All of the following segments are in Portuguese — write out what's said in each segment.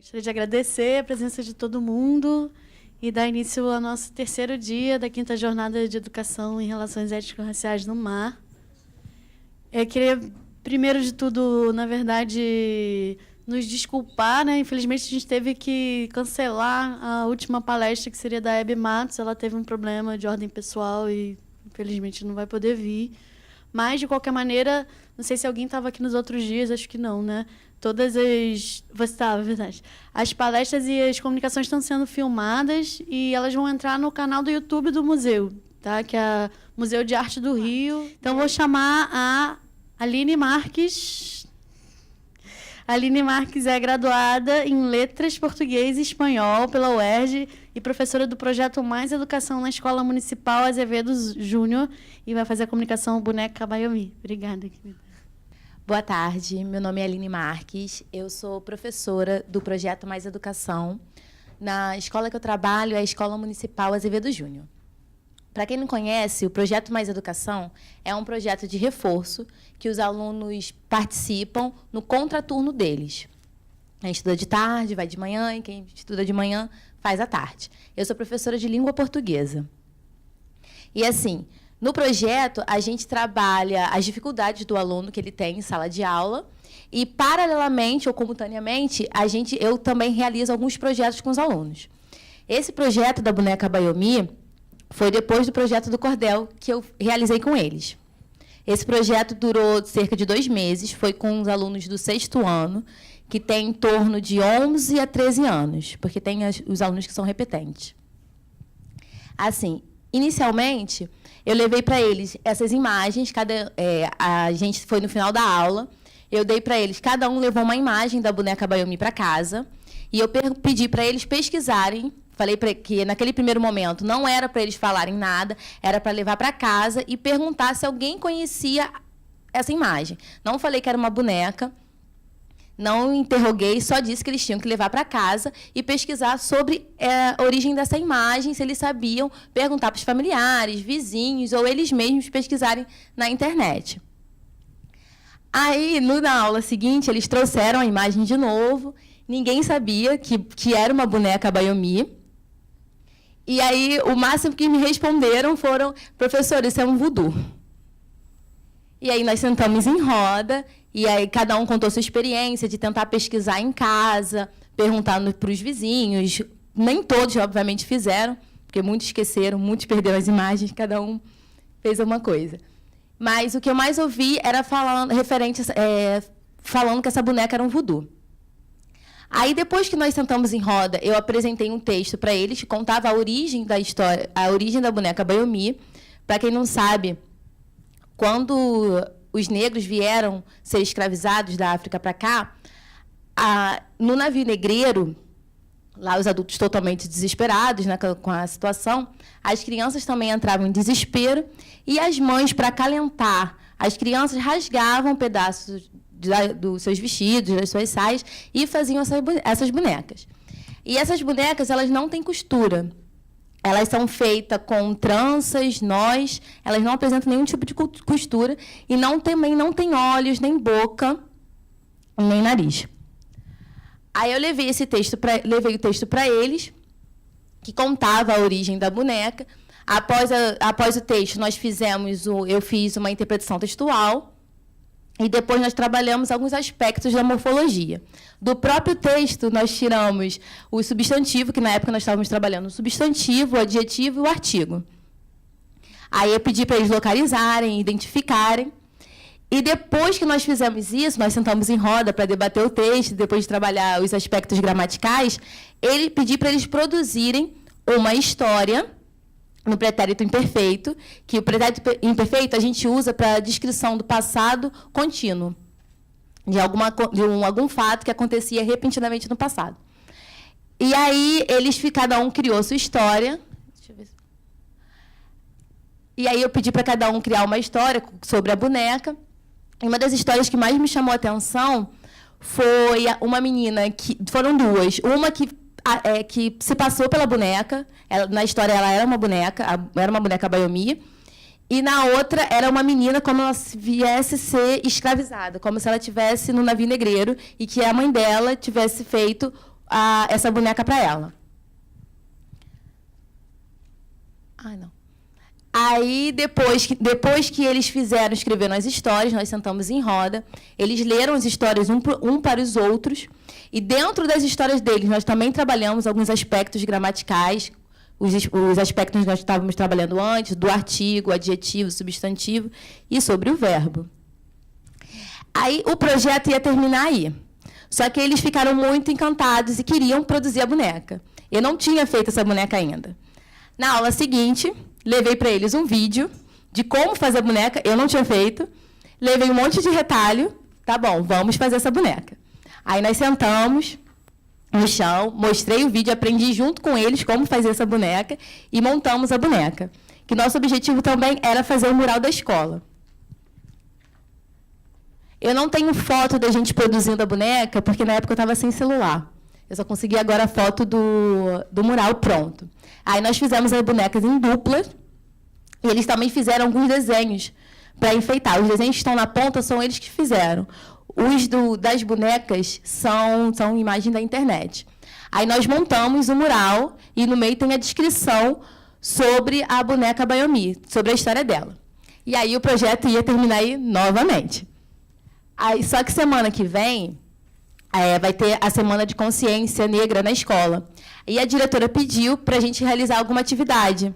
Gostaria de agradecer a presença de todo mundo e dar início ao nosso terceiro dia da 5ª Jornada de Educação em Relações Étnico-Raciais no Mar. Eu queria, primeiro de tudo, na verdade, nos desculpar, né? Infelizmente, a gente teve que cancelar a última palestra, que seria da Hebe Matos. Ela teve um problema de ordem pessoal e, infelizmente, não vai poder vir. Mas, de qualquer maneira, não sei se alguém estava aqui nos outros dias, acho que não, né? Todas as... Você estava, é verdade. As palestras e as comunicações estão sendo filmadas e elas vão entrar no canal do YouTube do museu, tá? Que é o Museu de Arte do Rio. Então, vou chamar a Aline Marques. A Aline Marques é graduada em Letras Português e Espanhol pela UERJ e professora do projeto Mais Educação na Escola Municipal Azevedo Júnior e vai fazer a comunicação Boneca Baiomi. Obrigada, querida. Boa tarde, meu nome é Aline Marques, eu sou professora do projeto Mais Educação. Na escola que eu trabalho é a Escola Municipal Azevedo Júnior. Para quem não conhece, o projeto Mais Educação é um projeto de reforço que os alunos participam no contraturno deles. Quem estuda de tarde vai de manhã e quem estuda de manhã faz à tarde. Eu sou professora de língua portuguesa. E assim, no projeto, a gente trabalha as dificuldades do aluno que ele tem em sala de aula e, paralelamente ou simultaneamente, eu também realizo alguns projetos com os alunos. Esse projeto da Boneca Baiomi foi depois do projeto do Cordel que eu realizei com eles. Esse projeto durou cerca de 2 meses, foi com os alunos do 6º ano, que tem em torno de 11 a 13 anos, porque tem os alunos que são repetentes. Assim, inicialmente, eu levei para eles essas imagens, a gente foi no final da aula, eu dei para eles, cada um levou uma imagem da Boneca Baiomi para casa, e eu pedi para eles pesquisarem, falei que naquele primeiro momento não era para eles falarem nada, era para levar para casa e perguntar se alguém conhecia essa imagem. Não falei que era uma boneca, não interroguei, só disse que eles tinham que levar para casa e pesquisar sobre a origem dessa imagem, se eles sabiam, perguntar para os familiares, vizinhos, ou eles mesmos pesquisarem na internet. Aí, na aula seguinte, eles trouxeram a imagem de novo, ninguém sabia que era uma boneca Baiomi. E aí, o máximo que me responderam foram: professor, isso é um voodoo. E aí nós sentamos em roda, e aí cada um contou sua experiência de tentar pesquisar em casa, perguntando para os vizinhos. Nem todos, obviamente, fizeram, porque muitos esqueceram, muitos perderam as imagens, cada um fez uma coisa. Mas o que eu mais ouvi era falando que essa boneca era um voodoo. Aí, depois que nós sentamos em roda, eu apresentei um texto para eles, que contava a origem da história, a origem da boneca Baiomi. Para quem não sabe, quando os negros vieram ser escravizados da África para cá, no navio negreiro, lá os adultos totalmente desesperados, né, com a situação, as crianças também entravam em desespero, e as mães, para acalentar as crianças, rasgavam pedaços dos seus vestidos, das suas saias, e faziam essas bonecas. E essas bonecas, elas não têm costura. Elas são feitas com tranças, nós, elas não apresentam nenhum tipo de costura e também não tem olhos, nem boca, nem nariz. Aí eu levei o texto para eles, que contava a origem da boneca. Após o texto, eu fiz uma interpretação textual e depois nós trabalhamos alguns aspectos da morfologia. Do próprio texto, nós tiramos o substantivo, que na época nós estávamos trabalhando o substantivo, o adjetivo e o artigo. Aí eu pedi para eles localizarem, identificarem. E depois que nós fizemos isso, nós sentamos em roda para debater o texto, depois de trabalhar os aspectos gramaticais, pedi para eles produzirem uma história no pretérito imperfeito, que o pretérito imperfeito a gente usa para a descrição do passado contínuo, de algum fato que acontecia repentinamente no passado. E aí, cada um criou sua história. Deixa eu ver. E aí eu pedi para cada um criar uma história sobre a boneca. E uma das histórias que mais me chamou a atenção foi uma menina, foram duas. Uma que se passou pela boneca, na história ela era uma boneca Baiomi, e na outra era uma menina como ela viesse ser escravizada, como se ela estivesse no navio negreiro e que a mãe dela tivesse feito essa boneca para ela. Ah, não. Aí, depois que eles escreveram as histórias, nós sentamos em roda, eles leram as histórias um para os outros, e dentro das histórias deles, nós também trabalhamos alguns aspectos gramaticais, os aspectos que nós estávamos trabalhando antes, do artigo, adjetivo, substantivo, e sobre o verbo. Aí, o projeto ia terminar aí. Só que eles ficaram muito encantados e queriam produzir a boneca. Eu não tinha feito essa boneca ainda. Na aula seguinte, levei para eles um vídeo de como fazer a boneca, eu não tinha feito. Levei um monte de retalho. Tá bom, vamos fazer essa boneca. Aí nós sentamos no chão, mostrei o vídeo, aprendi junto com eles como fazer essa boneca e montamos a boneca. Que nosso objetivo também era fazer o mural da escola. Eu não tenho foto da gente produzindo a boneca, porque na época eu estava sem celular. Eu só consegui agora a foto do mural pronto. Aí nós fizemos as bonecas em dupla, e eles também fizeram alguns desenhos para enfeitar. Os desenhos que estão na ponta são eles que fizeram. Os das bonecas são imagem da internet. Aí nós montamos o mural, e no meio tem a descrição sobre a boneca Bayomi, sobre a história dela. E aí o projeto ia terminar aí novamente. Aí, só que semana que vem vai ter a Semana de Consciência Negra na escola. E a diretora pediu para a gente realizar alguma atividade.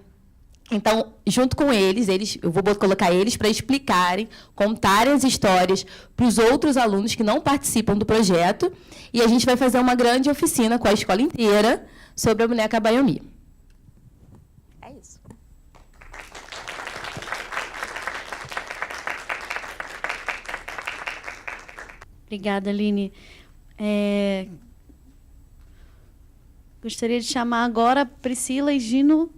Então, junto com eles, eu vou colocar eles para explicarem, contarem as histórias para os outros alunos que não participam do projeto. E a gente vai fazer uma grande oficina com a escola inteira sobre a boneca Bayomi. É isso. Obrigada, Aline. Gostaria de chamar agora a Priscila e Gino.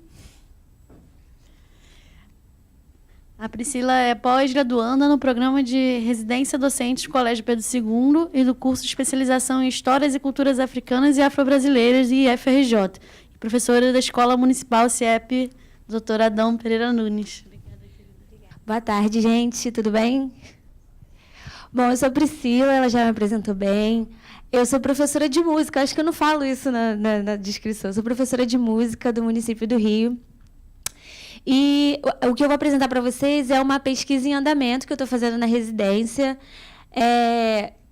A Priscila é pós-graduanda no programa de residência docente do Colégio Pedro II e do curso de especialização em Histórias e Culturas Africanas e Afro-Brasileiras e FRJ. Professora da Escola Municipal CIEP, doutora Adão Pereira Nunes. Obrigada, querida. Boa tarde, gente. Tudo bem? Bom, eu sou a Priscila, ela já me apresentou bem. Eu sou professora de música, acho que eu não falo isso na descrição. Eu sou professora de música do município do Rio. E o que eu vou apresentar para vocês é uma pesquisa em andamento que eu estou fazendo na residência,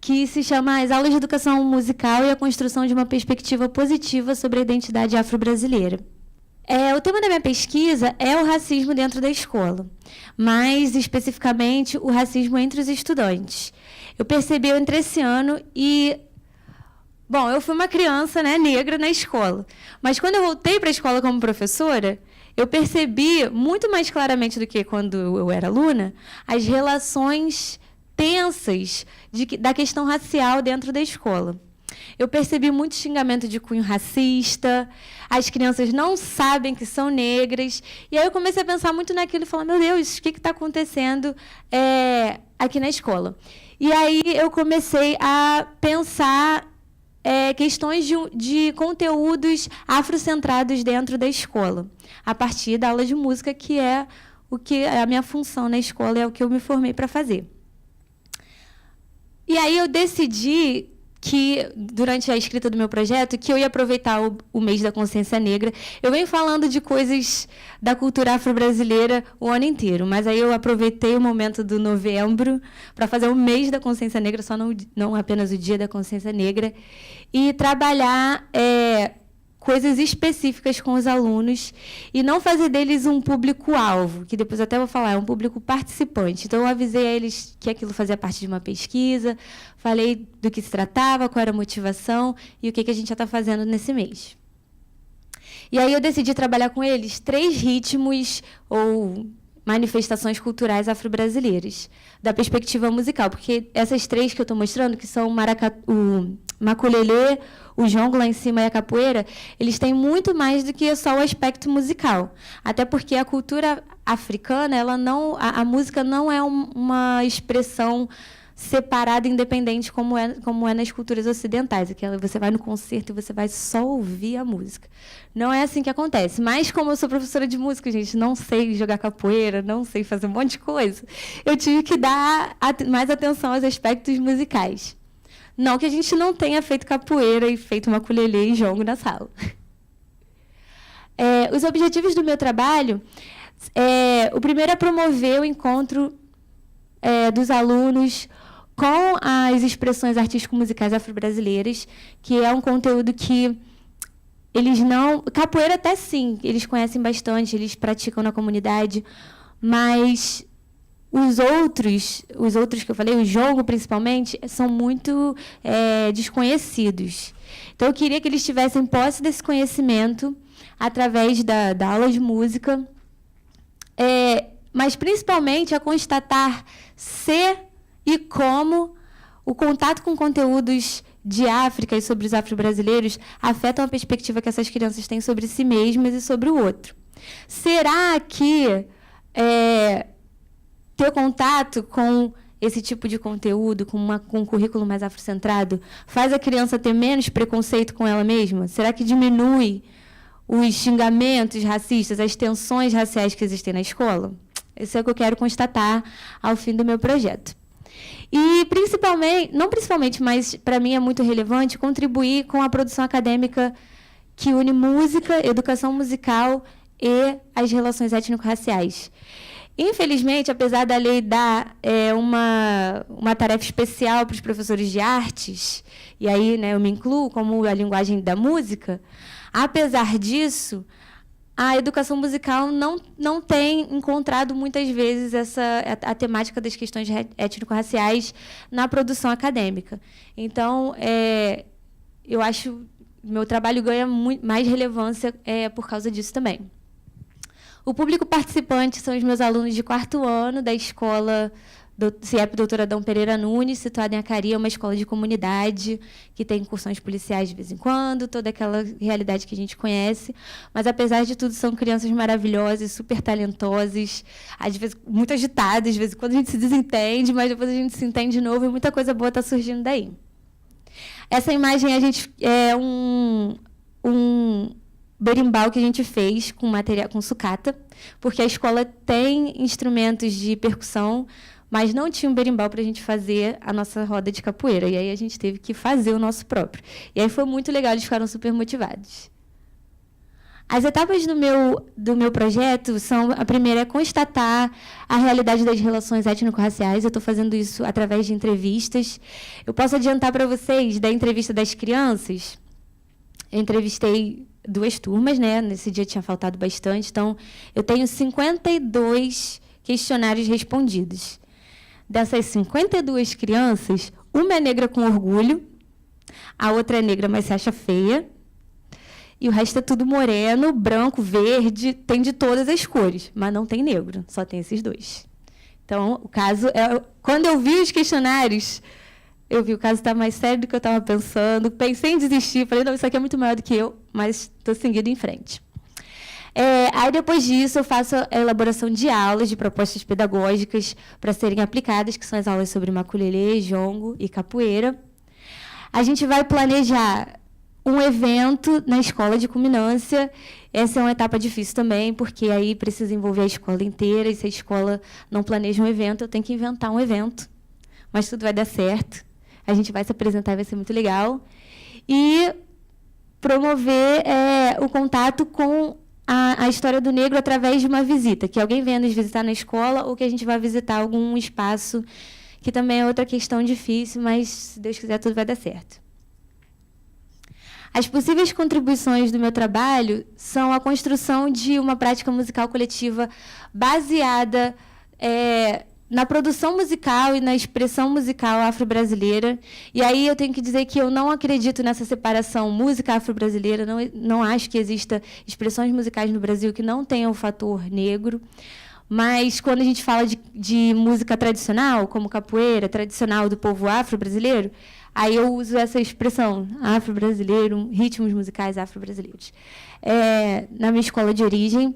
que se chama As Aulas de Educação Musical e a Construção de uma Perspectiva Positiva sobre a Identidade Afro-Brasileira. O tema da minha pesquisa é o racismo dentro da escola, mais especificamente o racismo entre os estudantes. Eu percebi entre esse ano e... Bom, eu fui uma criança, né, negra na escola, mas quando eu voltei para a escola como professora, eu percebi muito mais claramente do que quando eu era aluna as relações tensas da questão racial dentro da escola. Eu percebi muito xingamento de cunho racista, as crianças não sabem que são negras, e aí eu comecei a pensar muito naquilo e falar, meu Deus, o que está acontecendo aqui na escola? E aí eu comecei a pensar questões de conteúdos afrocentrados dentro da escola, a partir da aula de música, que é a minha função na escola, é o que eu me formei para fazer. E aí eu decidi que, durante a escrita do meu projeto, que eu ia aproveitar o mês da consciência negra. Eu venho falando de coisas da cultura afro-brasileira o ano inteiro, mas aí eu aproveitei o momento do novembro para fazer o mês da consciência negra, só não apenas o dia da consciência negra, e trabalhar coisas específicas com os alunos e não fazer deles um público-alvo, que depois eu até vou falar, é um público participante. Então, eu avisei a eles que aquilo fazia parte de uma pesquisa, falei do que se tratava, qual era a motivação e o que a gente já está fazendo nesse mês. E aí eu decidi trabalhar com eles 3 ritmos ou manifestações culturais afro-brasileiras, da perspectiva musical, porque essas 3 que eu estou mostrando, que são o maculelê, o jongo lá em cima e a capoeira, eles têm muito mais do que só o aspecto musical. Até porque a cultura africana, a música não é uma expressão separada, independente, como é nas culturas ocidentais. Aquela, você vai no concerto e você vai só ouvir a música. Não é assim que acontece. Mas, como eu sou professora de música, gente, não sei jogar capoeira, não sei fazer um monte de coisa, eu tive que dar mais atenção aos aspectos musicais. Não que a gente não tenha feito capoeira e feito maculelê e jongo na sala. Os objetivos do meu trabalho, o primeiro é promover o encontro dos alunos com as expressões artístico-musicais afro-brasileiras, que é um conteúdo que eles não... Capoeira até sim, eles conhecem bastante, eles praticam na comunidade, mas os outros que eu falei, o jongo principalmente, são muito desconhecidos. Então, eu queria que eles tivessem posse desse conhecimento através da aula de música, mas principalmente a constatar se e como o contato com conteúdos de África e sobre os afro-brasileiros afetam a perspectiva que essas crianças têm sobre si mesmas e sobre o outro. Será que ter contato com esse tipo de conteúdo, com um currículo mais afrocentrado, faz a criança ter menos preconceito com ela mesma? Será que diminui os xingamentos racistas, as tensões raciais que existem na escola? Isso é o que eu quero constatar ao fim do meu projeto. E, não principalmente, mas para mim é muito relevante contribuir com a produção acadêmica que une música, educação musical e as relações étnico-raciais. Infelizmente, apesar da lei dar uma tarefa especial para os professores de artes, e aí, né, eu me incluo como a linguagem da música, apesar disso, a educação musical não tem encontrado muitas vezes a temática das questões étnico-raciais na produção acadêmica. Então, eu acho que meu trabalho ganha mais relevância por causa disso também. O público participante são os meus alunos de 4º ano da escola CIEP Doutora Adão Pereira Nunes, situada em Acari, é uma escola de comunidade, que tem incursões policiais de vez em quando, toda aquela realidade que a gente conhece. Mas, apesar de tudo, são crianças maravilhosas, super talentosas, às vezes muito agitadas, às vezes quando a gente se desentende, mas depois a gente se entende de novo e muita coisa boa está surgindo daí. Essa imagem é um berimbau que a gente fez com sucata, porque a escola tem instrumentos de percussão, mas não tinha um berimbau para a gente fazer a nossa roda de capoeira. E aí a gente teve que fazer o nosso próprio. E aí foi muito legal, eles ficaram super motivados. As etapas do meu projeto são... A primeira é constatar a realidade das relações étnico-raciais. Eu estou fazendo isso através de entrevistas. Eu posso adiantar para vocês, da entrevista das crianças, eu entrevistei 2 turmas, né? Nesse dia tinha faltado bastante. Então, eu tenho 52 questionários respondidos. Dessas 52 crianças, uma é negra com orgulho, a outra é negra, mas se acha feia, e o resto é tudo moreno, branco, verde, tem de todas as cores, mas não tem negro, só tem esses 2. Então, o caso é... Quando eu vi os questionários, eu vi o caso está mais sério do que eu estava pensando, pensei em desistir, falei, não, isso aqui é muito maior do que eu, mas estou seguindo em frente. Aí, depois disso, eu faço a elaboração de aulas, de propostas pedagógicas para serem aplicadas, que são as aulas sobre maculelê, jongo e capoeira. A gente vai planejar um evento na escola de culminância. Essa é uma etapa difícil também, porque aí precisa envolver a escola inteira, e se a escola não planeja um evento, eu tenho que inventar um evento. Mas tudo vai dar certo. A gente vai se apresentar e vai ser muito legal. E promover o contato com a história do negro através de uma visita, que alguém venha nos visitar na escola ou que a gente vai visitar algum espaço, que também é outra questão difícil, mas, se Deus quiser, tudo vai dar certo. As possíveis contribuições do meu trabalho são a construção de uma prática musical coletiva baseada na produção musical e na expressão musical afro-brasileira. E aí eu tenho que dizer que eu não acredito nessa separação música afro-brasileira, não acho que exista expressões musicais no Brasil que não tenham o fator negro. Mas, quando a gente fala de música tradicional, como capoeira, tradicional do povo afro-brasileiro, aí eu uso essa expressão, afro-brasileiro, ritmos musicais afro-brasileiros. Na minha escola de origem,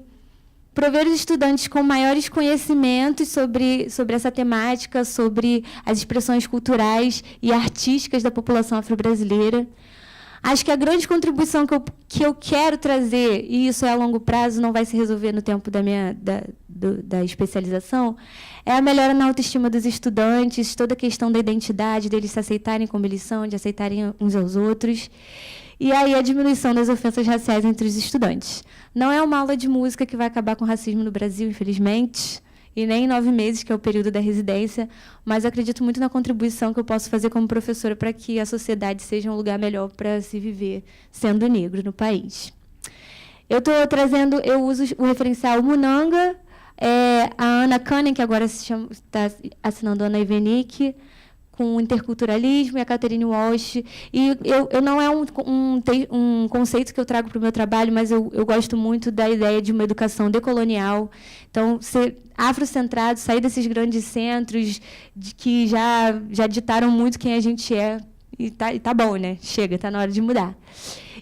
prover os estudantes com maiores conhecimentos sobre essa temática, sobre as expressões culturais e artísticas da população afro-brasileira. Acho que a grande contribuição que eu quero trazer, e isso é a longo prazo, não vai se resolver no tempo da especialização, é a melhora na autoestima dos estudantes, toda a questão da identidade, deles se aceitarem como eles são, de aceitarem uns aos outros. E aí a diminuição das ofensas raciais entre os estudantes. Não é uma aula de música que vai acabar com o racismo no Brasil, infelizmente, e nem em 9 meses, que é o período da residência, mas acredito muito na contribuição que eu posso fazer como professora para que a sociedade seja um lugar melhor para se viver sendo negro no país. Eu uso o referencial Munanga, a Ana Kanen, que agora está assinando Ana Ivenick, com o interculturalismo, e a Catherine Walsh. E eu não é um conceito que eu trago para o meu trabalho, mas eu gosto muito da ideia de uma educação decolonial. Então, ser afrocentrado, sair desses grandes centros que já ditaram muito quem a gente é. E tá bom, né? Chega, está na hora de mudar.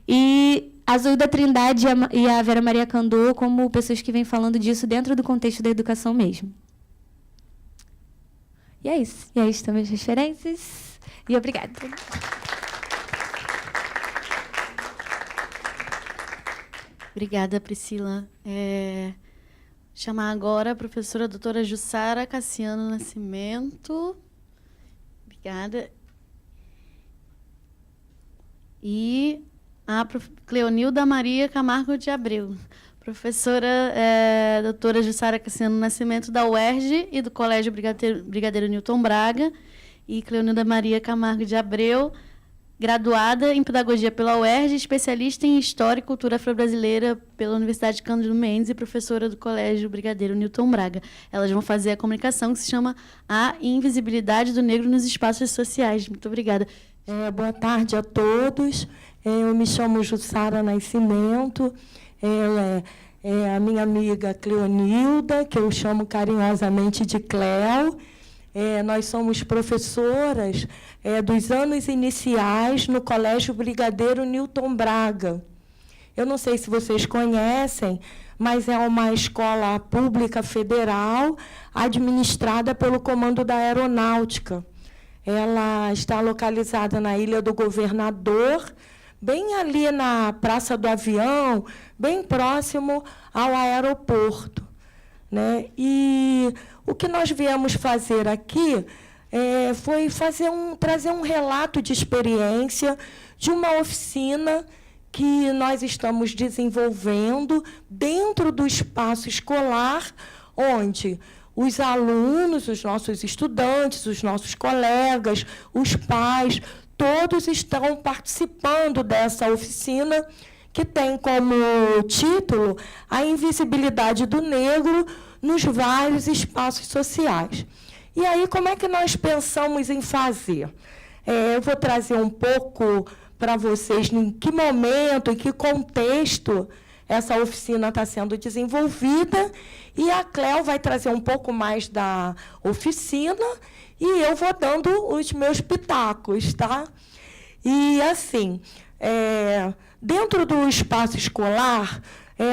E a Zoida Trindade e a Vera Maria Candô como pessoas que vêm falando disso dentro do contexto da educação mesmo. E é isso. E aí estão minhas referências. E obrigada. Obrigada, Priscila. Chamar agora a professora doutora Jussara Cassiano Nascimento. Obrigada. E a Cleonilda Maria Camargo de Abreu. Professora doutora Jussara Cassiano Nascimento, da UERJ e do Colégio Brigadeiro Newton Braga, e Cleonilda Maria Camargo de Abreu, graduada em Pedagogia pela UERJ, especialista em História e Cultura Afro-Brasileira pela Universidade Cândido Mendes e professora do Colégio Brigadeiro Newton Braga. Elas vão fazer a comunicação que se chama A Invisibilidade do Negro nos Espaços Sociais. Muito obrigada. Boa tarde a todos. Eu me chamo Jussara Nascimento. Ela é a minha amiga Cleonilda, que eu chamo carinhosamente de Cleo. Nós somos professoras dos anos iniciais no Colégio Brigadeiro Newton Braga. Eu não sei se vocês conhecem, mas é uma escola pública federal administrada pelo Comando da Aeronáutica. Ela está localizada na Ilha do Governador, bem ali na Praça do Avião, bem próximo ao aeroporto, né? E o que nós viemos fazer aqui foi trazer um relato de experiência de uma oficina que nós estamos desenvolvendo dentro do espaço escolar, onde os alunos, os nossos estudantes, os nossos colegas, os pais, todos estão participando dessa oficina, que tem como título A Invisibilidade do Negro nos Vários Espaços Sociais. E aí, como é que nós pensamos em fazer? Eu vou trazer um pouco para vocês em que momento, em que contexto essa oficina está sendo desenvolvida, e a Cleo vai trazer um pouco mais da oficina, e eu vou dando os meus pitacos, tá? E, assim, dentro do espaço escolar,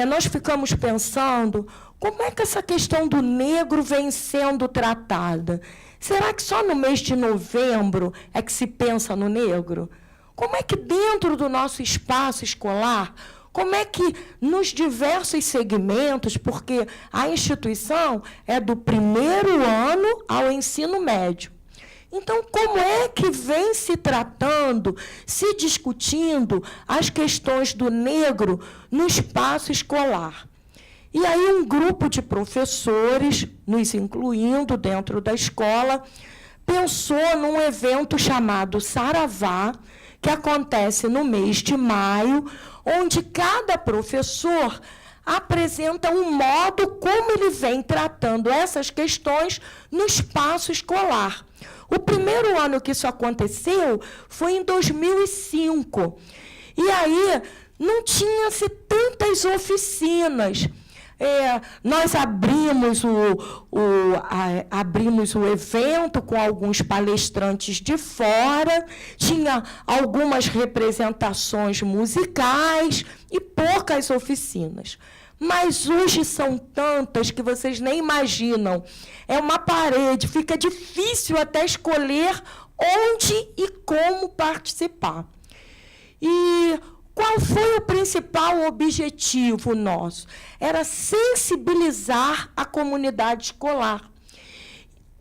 nós ficamos pensando como é que essa questão do negro vem sendo tratada. Será que só no mês de novembro é que se pensa no negro? Como é que dentro do nosso espaço escolar, como é que nos diversos segmentos, porque a instituição é do primeiro ano ao ensino médio. Então, como é que vem se tratando, se discutindo as questões do negro no espaço escolar? E aí um grupo de professores, nos incluindo dentro da escola, pensou num evento chamado Saravá, que acontece no mês de maio, onde cada professor apresenta um modo como ele vem tratando essas questões no espaço escolar. O primeiro ano que isso aconteceu foi em 2005. E aí não tinha-se tantas oficinas. Nós abrimos o evento com alguns palestrantes de fora, tinha algumas representações musicais e poucas oficinas. Mas hoje são tantas que vocês nem imaginam. É uma parede, fica difícil até escolher onde e como participar. E qual foi o principal objetivo nosso? Era sensibilizar a comunidade escolar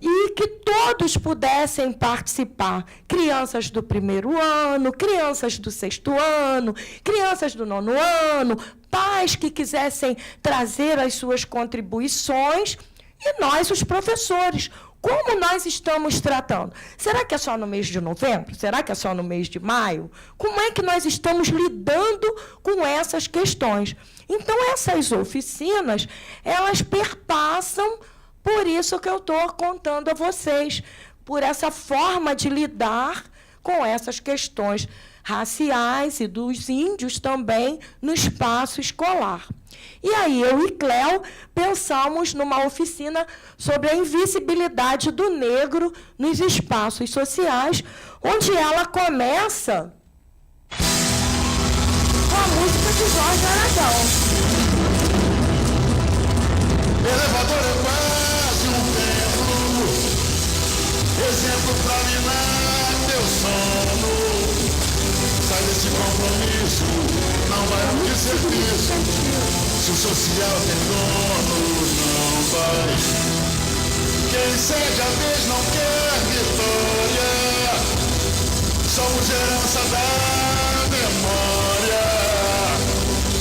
e que todos pudessem participar. Crianças do 1º ano, crianças do 6º ano, crianças do 9º ano, pais que quisessem trazer as suas contribuições, e nós, os professores. Como nós estamos tratando? Será que é só no mês de novembro? Será que é só no mês de maio? Como é que nós estamos lidando com essas questões? Então, essas oficinas, elas perpassam por isso que eu estou contando a vocês, por essa forma de lidar com essas questões raciais e dos índios também no espaço escolar. E aí, eu e Cléo pensamos numa oficina sobre a invisibilidade do negro nos espaços sociais, onde ela começa com a música de Jorge Aragão. Elevador é quase um templo, exemplo pra minar teu sono. Sai desse compromisso, não vai ouvir serviço. Se o social tem dono, não vai. Quem cede a vez não quer vitória. Somos herança da memória.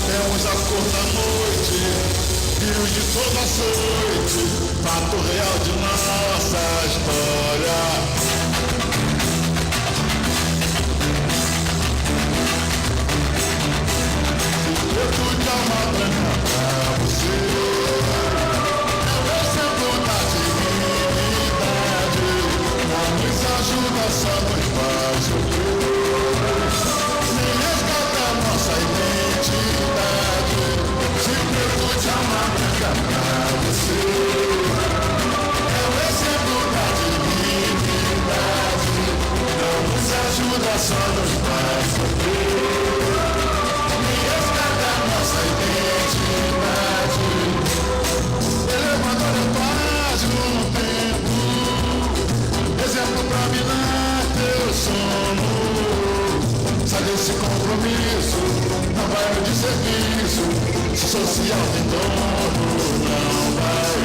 Temos a cor da noite, rios de toda açoite, fato real de nossa história. Eu tudo alma branca pra você. É o exemplo da dignidade. Não nos ajuda, só nos faz sofrer. Nem resgata a nossa identidade. Sempre eu tudo alma branca pra você. É o exemplo da dignidade. Não nos ajuda, só nos faz sofrer. Nossa identidade, elevador é quase um tempo, exemplo pra minar teu sono. Sai desse compromisso, não vai de serviço, se social tem dono, não vai.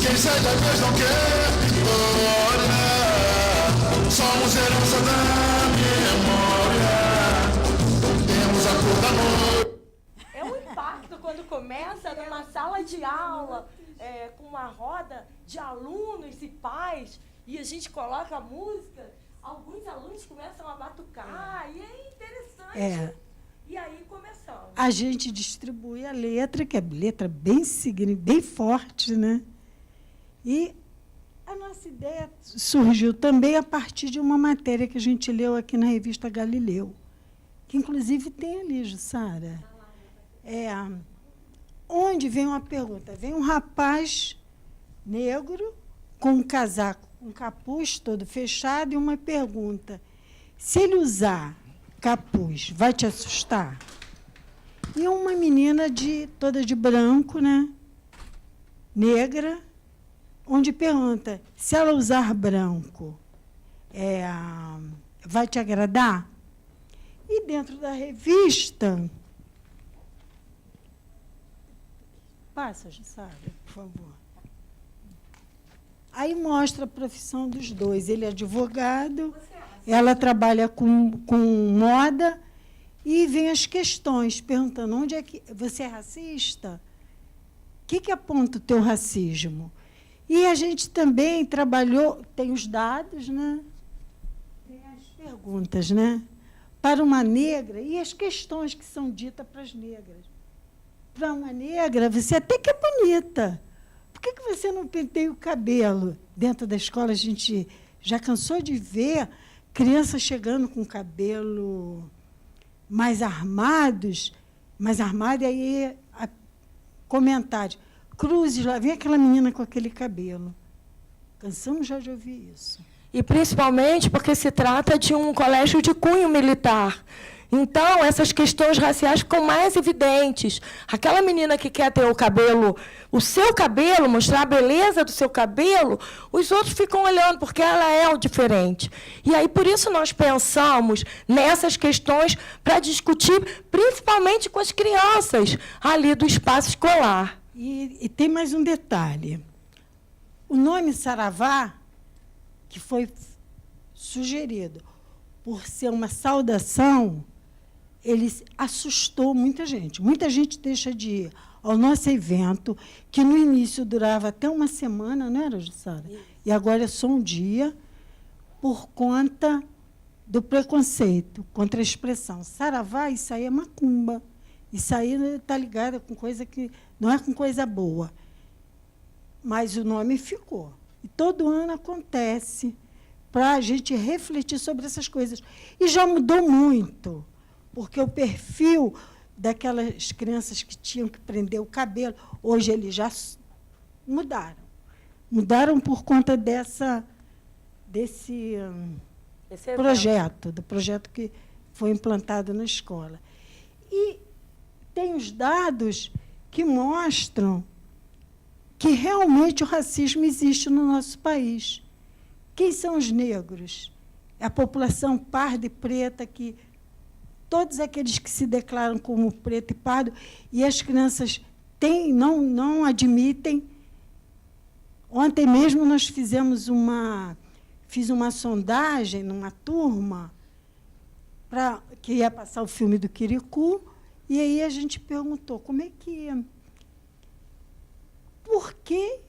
Quem sai da vez não quer vitória, somos herança da memória, temos a cor da noite. Quando começa numa sala de aula, com uma roda de alunos e pais, e a gente coloca a música, alguns alunos começam a batucar, e é interessante. E aí começamos. A gente distribui a letra, que é letra bem forte, né? E a nossa ideia surgiu também a partir de uma matéria que a gente leu aqui na revista Galileu, que inclusive tem ali, Jussara. Onde vem uma pergunta? Vem um rapaz negro com um casaco, um capuz todo fechado, e uma pergunta: se ele usar capuz, vai te assustar? E uma menina toda de branco, né, negra, onde pergunta: se ela usar branco, vai te agradar? E dentro da revista... Passa, Jussara, por favor. Aí mostra a profissão dos dois. Ele é advogado, ela trabalha com moda, e vem as questões, perguntando: onde é que você é racista? O que aponta o teu racismo? E a gente também trabalhou, tem os dados, né? Tem as perguntas, né? Para uma negra, e as questões que são ditas para as negras. Para uma negra, você até que é bonita. Por que você não penteia o cabelo? Dentro da escola, a gente já cansou de ver crianças chegando com o cabelo mais armados, e aí comentário: cruzes, lá vem aquela menina com aquele cabelo. Cansamos já de ouvir isso. E principalmente porque se trata de um colégio de cunho militar. Então, essas questões raciais ficam mais evidentes. Aquela menina que quer ter o seu cabelo, mostrar a beleza do seu cabelo, os outros ficam olhando, porque ela é o diferente. E aí, por isso, nós pensamos nessas questões para discutir, principalmente com as crianças ali do espaço escolar. E tem mais um detalhe. O nome Saravá, que foi sugerido por ser uma saudação, ele assustou muita gente. Muita gente deixa de ir ao nosso evento, que no início durava até uma semana, não era, Jussara? E agora é só um dia, por conta do preconceito contra a expressão. Saravá, isso aí é macumba. Isso aí está ligado com coisa que não é com coisa boa. Mas o nome ficou. E todo ano acontece para a gente refletir sobre essas coisas. E já mudou muito, porque o perfil daquelas crianças que tinham que prender o cabelo, hoje eles já mudaram. Mudaram por conta desse projeto, do projeto que foi implantado na escola. E tem os dados que mostram que realmente o racismo existe no nosso país. Quem são os negros? É a população parda e preta, que todos aqueles que se declaram como preto e pardo, e as crianças não admitem. Ontem mesmo nós fiz uma sondagem numa turma que ia passar o filme do Quiricu, e aí a gente perguntou por que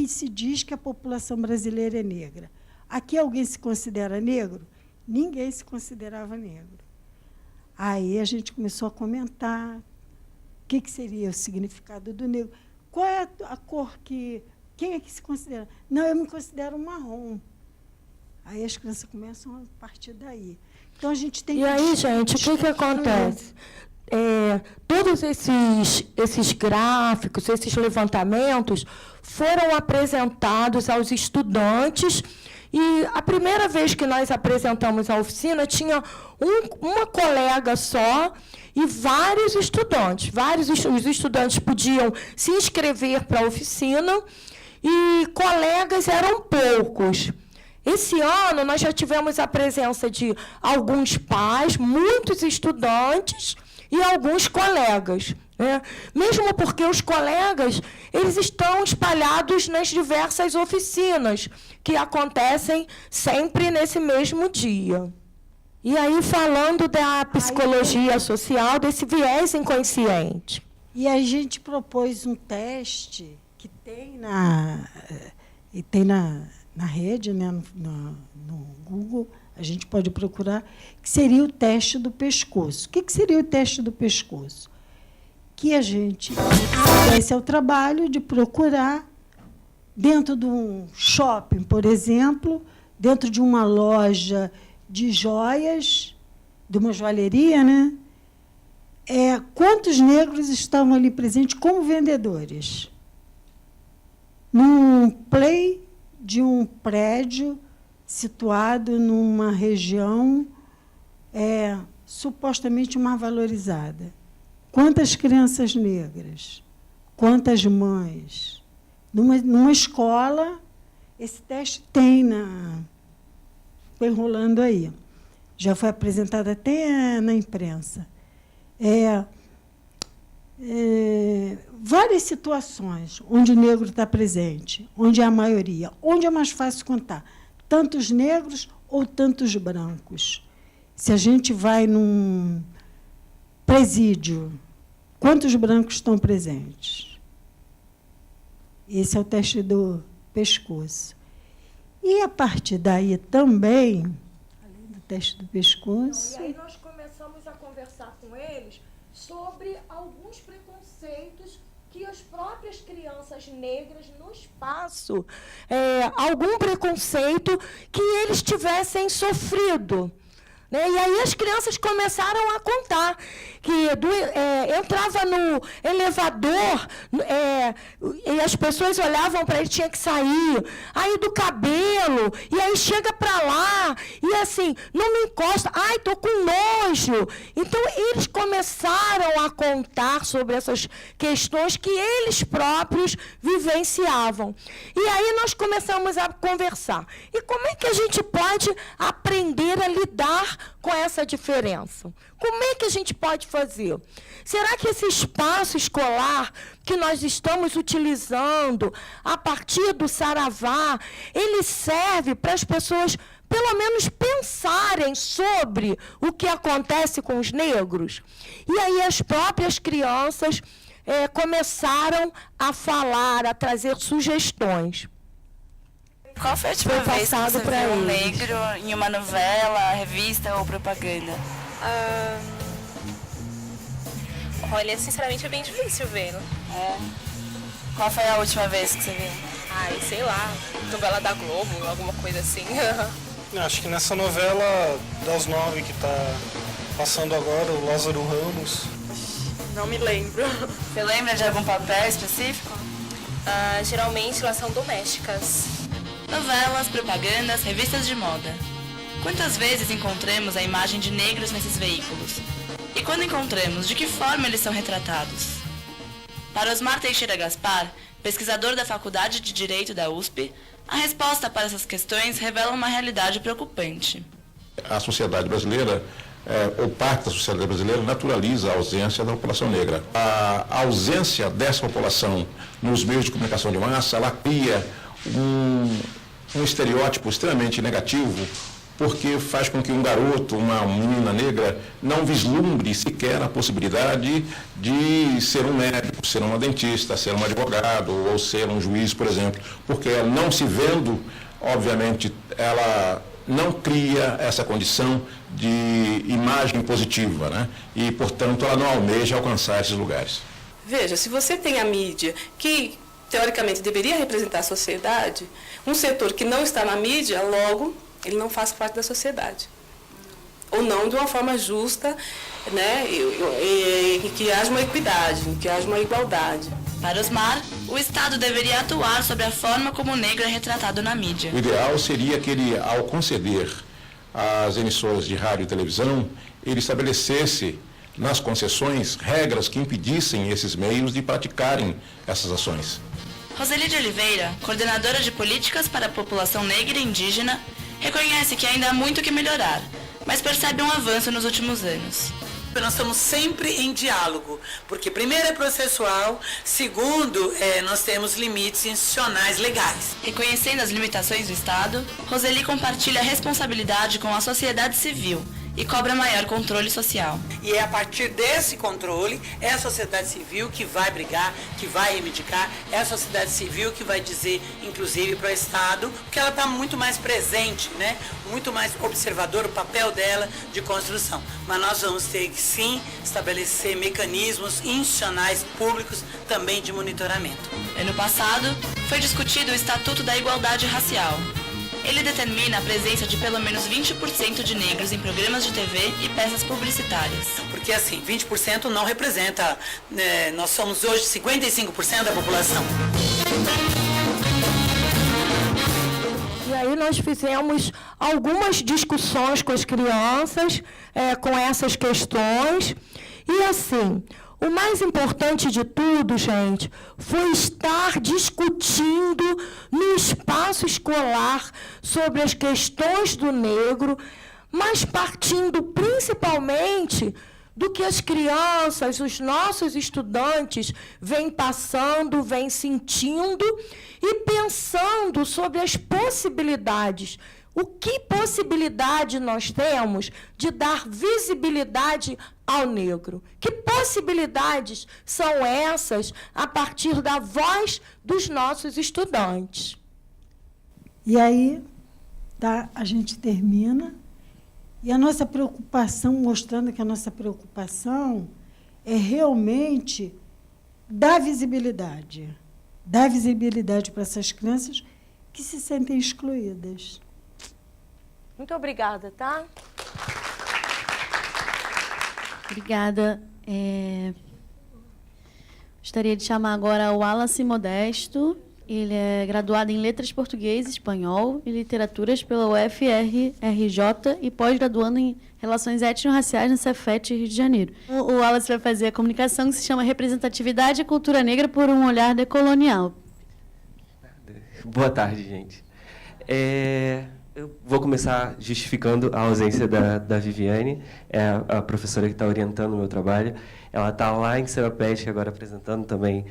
se diz que a população brasileira é negra? Aqui alguém se considera negro? Ninguém se considerava negro. Aí a gente começou a comentar o que seria o significado do negro. Qual é a cor que... Quem é que se considera? Não, eu me considero marrom. Aí as crianças começam a partir daí. Então, a gente tem... E aí, gente, o que acontece? Todos esses gráficos, esses levantamentos foram apresentados aos estudantes, e a primeira vez que nós apresentamos a oficina, tinha uma colega só e vários estudantes. Os estudantes podiam se inscrever para a oficina e colegas eram poucos. Esse ano, nós já tivemos a presença de alguns pais, muitos estudantes e alguns colegas, né? Mesmo porque os colegas, eles estão espalhados nas diversas oficinas, que acontecem sempre nesse mesmo dia. E aí, falando da psicologia social, desse viés inconsciente. E a gente propôs um teste que tem na rede, né, no Google, a gente pode procurar, que seria o teste do pescoço. O que seria o teste do pescoço? Que a gente esse é o trabalho de procurar, dentro de um shopping, por exemplo, dentro de uma loja de joias, de uma joalheria, né? Quantos negros estavam ali presentes como vendedores? Num play de um prédio situado numa região supostamente mais valorizada. Quantas crianças negras? Quantas mães? Numa escola, esse teste foi rolando aí. Já foi apresentado até na imprensa. Várias situações onde o negro está presente, onde é a maioria, onde é mais fácil contar, tantos negros ou tantos brancos. Se a gente vai num presídio, quantos brancos estão presentes? Esse é o teste do pescoço. E, a partir daí, também, além do teste do pescoço... E aí nós começamos a conversar com eles sobre alguns preconceitos que as próprias crianças negras no espaço, algum preconceito que eles tivessem sofrido. Né? E aí as crianças começaram a contar que entrava no elevador e as pessoas olhavam para ele, tinha que sair. Aí do cabelo, e aí chega para lá, e assim, não me encosta, ai, estou com nojo. Então, eles começaram a contar sobre essas questões que eles próprios vivenciavam. E aí nós começamos a conversar. E como é que a gente pode aprender a lidar com essa diferença? Como é que a gente pode fazer? Será que esse espaço escolar que nós estamos utilizando a partir do Saravá, ele serve para as pessoas pelo menos pensarem sobre o que acontece com os negros? E aí as próprias crianças começaram a falar, a trazer sugestões. Qual foi a última vez que você viu um negro em uma novela, revista ou propaganda? Olha, sinceramente é bem difícil ver, né? Qual foi a última vez que você viu? Ai, sei lá, novela da Globo, alguma coisa assim. Acho que nessa novela das 9 que tá passando agora, o Lázaro Ramos. Não me lembro. Você lembra de algum papel específico? Geralmente elas são domésticas. Novelas, propagandas, revistas de moda. Quantas vezes encontramos a imagem de negros nesses veículos? E quando encontramos, de que forma eles são retratados? Para Osmar Teixeira Gaspar, pesquisador da Faculdade de Direito da USP, a resposta para essas questões revela uma realidade preocupante. A sociedade brasileira, ou parte da sociedade brasileira, naturaliza a ausência da população negra. A ausência dessa população nos meios de comunicação de massa, ela cria um estereótipo extremamente negativo, porque faz com que um garoto, uma menina negra, não vislumbre sequer a possibilidade de ser um médico, ser uma dentista, ser um advogado ou ser um juiz, por exemplo, porque ela não se vendo, obviamente, ela não cria essa condição de imagem positiva, né? E, portanto, ela não almeja alcançar esses lugares. Veja, se você tem a mídia que, teoricamente, deveria representar a sociedade, um setor que não está na mídia, logo, ele não faz parte da sociedade. Ou não de uma forma justa, né, e que haja uma equidade, que haja uma igualdade. Para Osmar, o Estado deveria atuar sobre a forma como o negro é retratado na mídia. O ideal seria que ele, ao conceder às emissoras de rádio e televisão, ele estabelecesse nas concessões regras que impedissem esses meios de praticarem essas ações. Roseli de Oliveira, coordenadora de políticas para a população negra e indígena, reconhece que ainda há muito que melhorar, mas percebe um avanço nos últimos anos. Nós estamos sempre em diálogo, porque primeiro é processual, segundo, nós temos limites institucionais legais. Reconhecendo as limitações do Estado, Roseli compartilha a responsabilidade com a sociedade civil e cobra maior controle social. E é a partir desse controle, é a sociedade civil que vai brigar, que vai reivindicar, é a sociedade civil que vai dizer, inclusive para o Estado, que ela está muito mais presente, né? Muito mais observador, o papel dela de construção. Mas nós vamos ter que, sim, estabelecer mecanismos institucionais públicos também de monitoramento. Ano passado, foi discutido o Estatuto da Igualdade Racial. Ele determina a presença de pelo menos 20% de negros em programas de TV e peças publicitárias. Porque, assim, 20% não representa, nós somos hoje 55% da população. E aí nós fizemos algumas discussões com as crianças, com essas questões. E, assim, o mais importante de tudo, gente, foi estar discutindo no espaço escolar sobre as questões do negro, mas partindo principalmente do que as crianças, os nossos estudantes, vêm passando, vêm sentindo e pensando sobre as possibilidades. O que possibilidade nós temos de dar visibilidade ao negro? Que possibilidades são essas a partir da voz dos nossos estudantes? E aí, a gente termina, e a nossa preocupação, mostrando que a nossa preocupação é realmente dar visibilidade para essas crianças que se sentem excluídas. Muito obrigada, tá? Obrigada. Gostaria de chamar agora o Wallace Modesto. Ele é graduado em Letras Português, Espanhol e Literaturas pela UFRJ e pós-graduando em Relações Étnico-Raciais no Cefet, Rio de Janeiro. O Wallace vai fazer a comunicação que se chama Representatividade e Cultura Negra por um Olhar Decolonial. Boa tarde, gente. Eu vou começar justificando a ausência da Viviane, a professora que está orientando o meu trabalho. Ela está lá em Seropédica agora apresentando também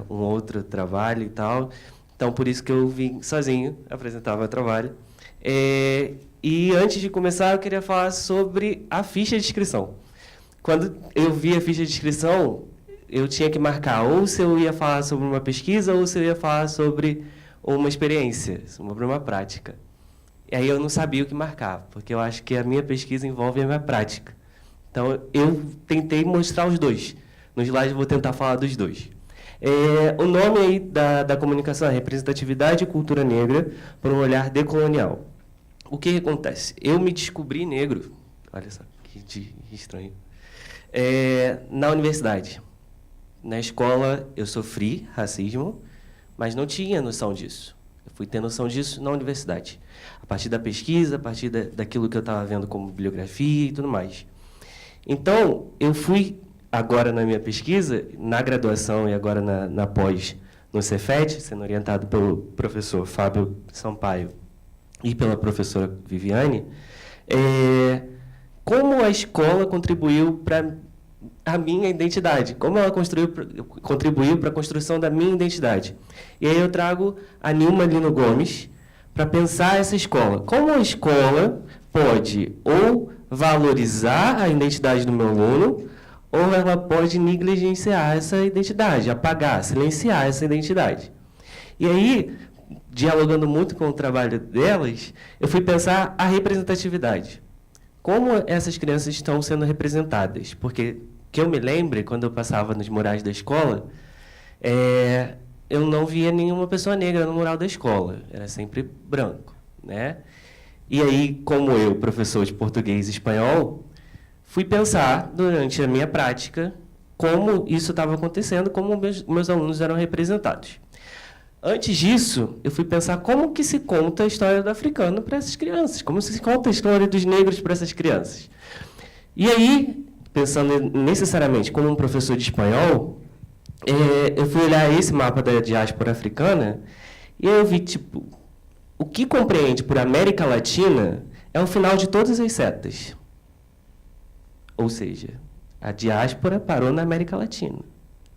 um outro trabalho e tal. Então, por isso que eu vim sozinho apresentar o meu trabalho. E antes de começar, eu queria falar sobre a ficha de inscrição. Quando eu vi a ficha de inscrição, eu tinha que marcar ou se eu ia falar sobre uma pesquisa ou se eu ia falar sobre uma experiência, sobre uma prática. E aí eu não sabia o que marcar, porque eu acho que a minha pesquisa envolve a minha prática. Então, eu tentei mostrar os dois. No slide, eu vou tentar falar dos dois. O nome aí da comunicação é Representatividade e Cultura Negra por um Olhar Decolonial. O que acontece? Eu me descobri negro, olha só, que estranho, na universidade. Na escola, eu sofri racismo, mas não tinha noção disso. Eu fui ter noção disso na universidade. A partir da pesquisa, a partir daquilo que eu estava vendo como bibliografia e tudo mais. Então, eu fui, agora na minha pesquisa, na graduação e agora na pós, no Cefet, sendo orientado pelo professor Fábio Sampaio e pela professora Viviane, como a escola contribuiu para a minha identidade, como ela contribuiu para a construção da minha identidade. E aí eu trago a Nilma Lino Gomes para pensar essa escola. Como a escola pode ou valorizar a identidade do meu aluno, ou ela pode negligenciar essa identidade, apagar, silenciar essa identidade. E aí, dialogando muito com o trabalho delas, eu fui pensar a representatividade. Como essas crianças estão sendo representadas? Porque, que eu me lembre, quando eu passava nos murais da escola, eu não via nenhuma pessoa negra no mural da escola. Era sempre branco, né? E aí, como eu, professor de português e espanhol, fui pensar, durante a minha prática, como isso estava acontecendo, como meus alunos eram representados. Antes disso, eu fui pensar como que se conta a história do africano para essas crianças, como se conta a história dos negros para essas crianças. E aí, pensando necessariamente como um professor de espanhol, eu fui olhar esse mapa da diáspora africana e eu vi, tipo, o que compreende por América Latina é o final de todas as setas. Ou seja, a diáspora parou na América Latina.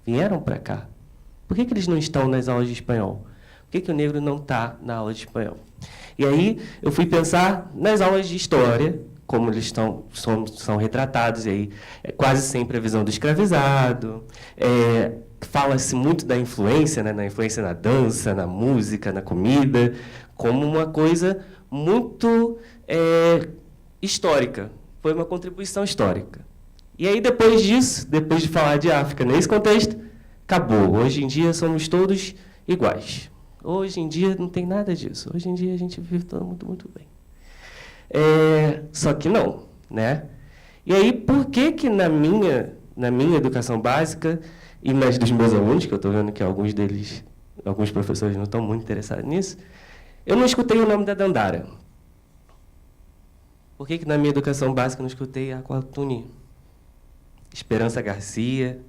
Vieram para cá. Por que eles não estão nas aulas de espanhol? Por que o negro não está na aula de espanhol? E aí eu fui pensar nas aulas de história, como eles são retratados, e aí quase sempre a visão do escravizado, fala-se muito da influência, né, na influência na dança, na música, na comida, como uma coisa muito histórica. Foi uma contribuição histórica. E aí, depois disso, depois de falar de África nesse contexto, acabou. Hoje em dia somos todos iguais. Hoje em dia não tem nada disso. Hoje em dia a gente vive todo mundo muito bem. Só que não, né? E aí, por que na minha educação básica e nas dos meus alunos, que eu estou vendo que alguns professores não estão muito interessados nisso, eu não escutei o nome da Dandara? Por que na minha educação básica eu não escutei a Aquatuni, Esperança Garcia?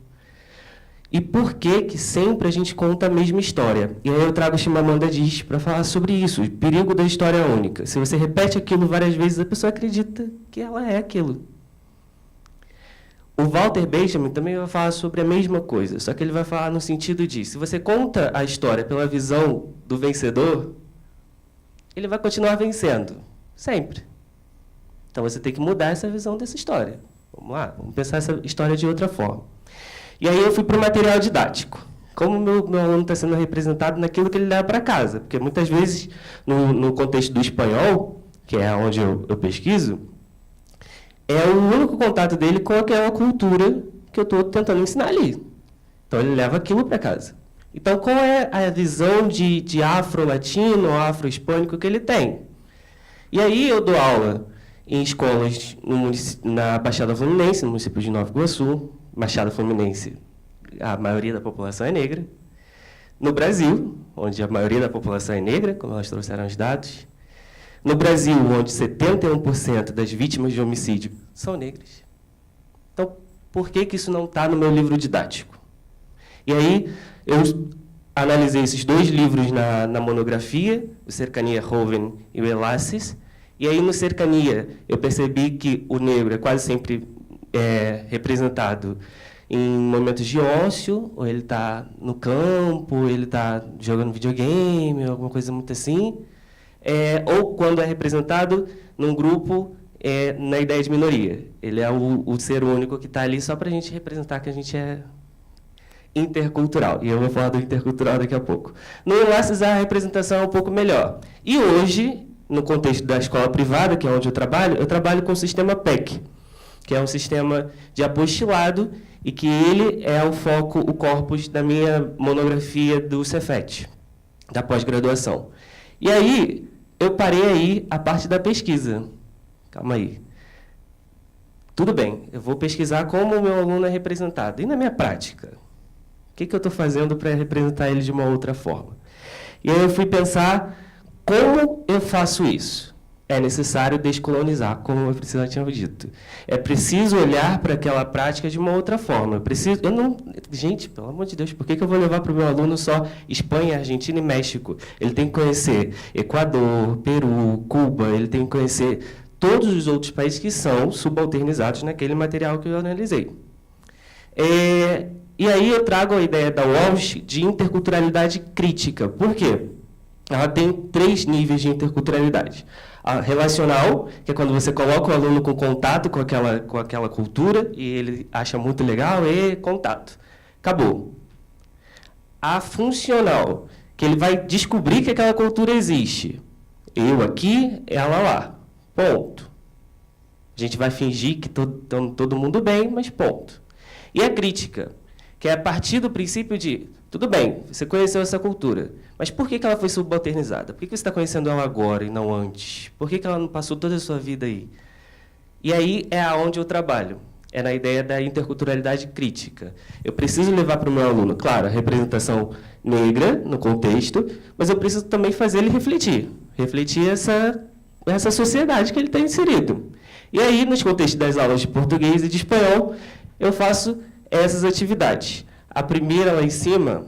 E por que sempre a gente conta a mesma história? E aí eu trago Chimamanda Adichie para falar sobre isso, o perigo da história única. Se você repete aquilo várias vezes, a pessoa acredita que ela é aquilo. O Walter Benjamin também vai falar sobre a mesma coisa, só que ele vai falar no sentido de, se você conta a história pela visão do vencedor, ele vai continuar vencendo, sempre. Então você tem que mudar essa visão dessa história. Vamos lá, vamos pensar essa história de outra forma. E aí eu fui para o material didático. Como meu aluno está sendo representado naquilo que ele leva para casa. Porque muitas vezes, no contexto do espanhol, que é onde eu pesquiso, é o único contato dele com aquela cultura que eu estou tentando ensinar ali. Então ele leva aquilo para casa. Então qual é a visão de afro-latino ou afro-hispânico que ele tem? E aí eu dou aula em escolas na Baixada Fluminense, no município de Nova Iguaçu, Baixada Fluminense, a maioria da população é negra. No Brasil, onde a maioria da população é negra, como elas trouxeram os dados. No Brasil, onde 71% das vítimas de homicídio são negras. Então, por que isso não está no meu livro didático? E aí, eu analisei esses 2 livros na monografia, o Cercania Hoven e o Elaces, e aí no Cercania eu percebi que o negro é quase sempre representado em momentos de ócio, ou ele está no campo, ou ele está jogando videogame, alguma coisa muito assim, ou quando é representado num grupo na ideia de minoria. Ele é o ser único que está ali só para a gente representar que a gente é intercultural. E eu vou falar do intercultural daqui a pouco. No Enlaces, a representação é um pouco melhor. E hoje, no contexto da escola privada, que é onde eu trabalho com o sistema PEC, que é um sistema de apostilado e que ele é o foco, o corpus da minha monografia do Cefet, da pós-graduação. E aí, eu parei aí a parte da pesquisa. Calma aí. Tudo bem, eu vou pesquisar como o meu aluno é representado. E na minha prática? O que eu estou fazendo para representar ele de uma outra forma? E aí eu fui pensar como eu faço isso. É necessário descolonizar, como a Priscila tinha dito. É preciso olhar para aquela prática de uma outra forma. Gente, pelo amor de Deus, por que eu vou levar para o meu aluno só Espanha, Argentina e México? Ele tem que conhecer Equador, Peru, Cuba, ele tem que conhecer todos os outros países que são subalternizados naquele material que eu analisei. E aí eu trago a ideia da Walsh de interculturalidade crítica. Por quê? Ela tem 3 níveis de interculturalidade. A relacional, que é quando você coloca o aluno com contato com aquela cultura, e ele acha muito legal, e contato. Acabou. A funcional, que ele vai descobrir que aquela cultura existe. Eu aqui, ela lá. Ponto. A gente vai fingir que está todo mundo bem, mas ponto. E a crítica, que é a partir do princípio de, tudo bem, você conheceu essa cultura, mas por que ela foi subalternizada? Por que você está conhecendo ela agora e não antes? Por que ela não passou toda a sua vida aí? E aí é aonde eu trabalho, é na ideia da interculturalidade crítica. Eu preciso levar para o meu aluno, claro, a representação negra no contexto, mas eu preciso também fazer ele refletir essa sociedade que ele está inserido. E aí, nos contextos das aulas de português e de espanhol, eu faço essas atividades. A primeira, lá em cima,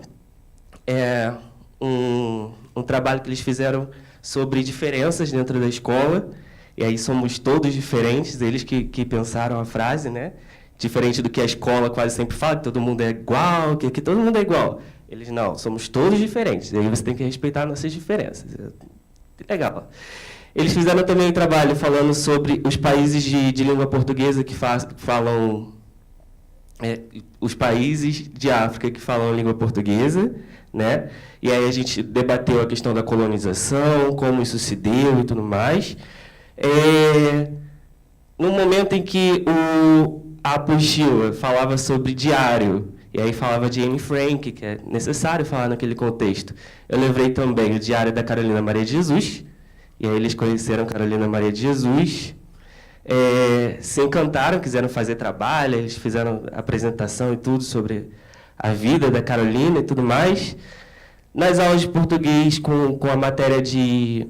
é um trabalho que eles fizeram sobre diferenças dentro da escola, e aí somos todos diferentes, eles que pensaram a frase, né? Diferente do que a escola quase sempre fala, que todo mundo é igual, que aqui todo mundo é igual. Eles, não, somos todos diferentes, e aí você tem que respeitar nossas diferenças. Legal. Eles fizeram também um trabalho falando sobre os países de língua portuguesa que falam... os países de África que falam língua portuguesa, né? E aí a gente debateu a questão da colonização, como isso se deu e tudo mais. No momento em que a apostila falava sobre diário, e aí falava de Anne Frank, que é necessário falar naquele contexto, eu levei também o diário da Carolina Maria de Jesus, e aí eles conheceram Carolina Maria de Jesus, se encantaram, quiseram fazer trabalho, eles fizeram apresentação e tudo sobre a vida da Carolina e tudo mais. Nas aulas de português, com a matéria de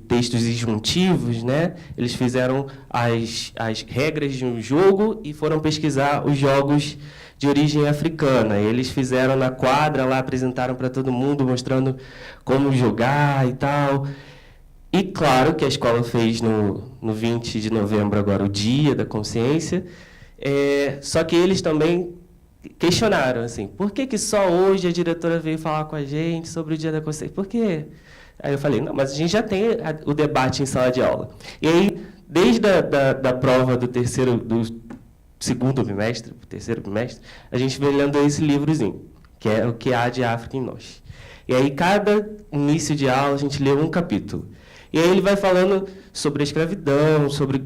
textos disjuntivos, né, eles fizeram as regras de um jogo e foram pesquisar os jogos de origem africana. Eles fizeram na quadra, lá apresentaram para todo mundo, mostrando como jogar e tal. E claro que a escola fez no 20 de novembro agora o Dia da Consciência, só que eles também questionaram, assim, por que só hoje a diretora veio falar com a gente sobre o Dia da Consciência? Por quê? Aí eu falei, não, mas a gente já tem o debate em sala de aula. E aí, desde da prova do segundo bimestre, terceiro bimestre, a gente vem lendo esse livrozinho, que é O que há de África em nós. E aí, cada início de aula, a gente lê um capítulo. E aí ele vai falando sobre a escravidão, sobre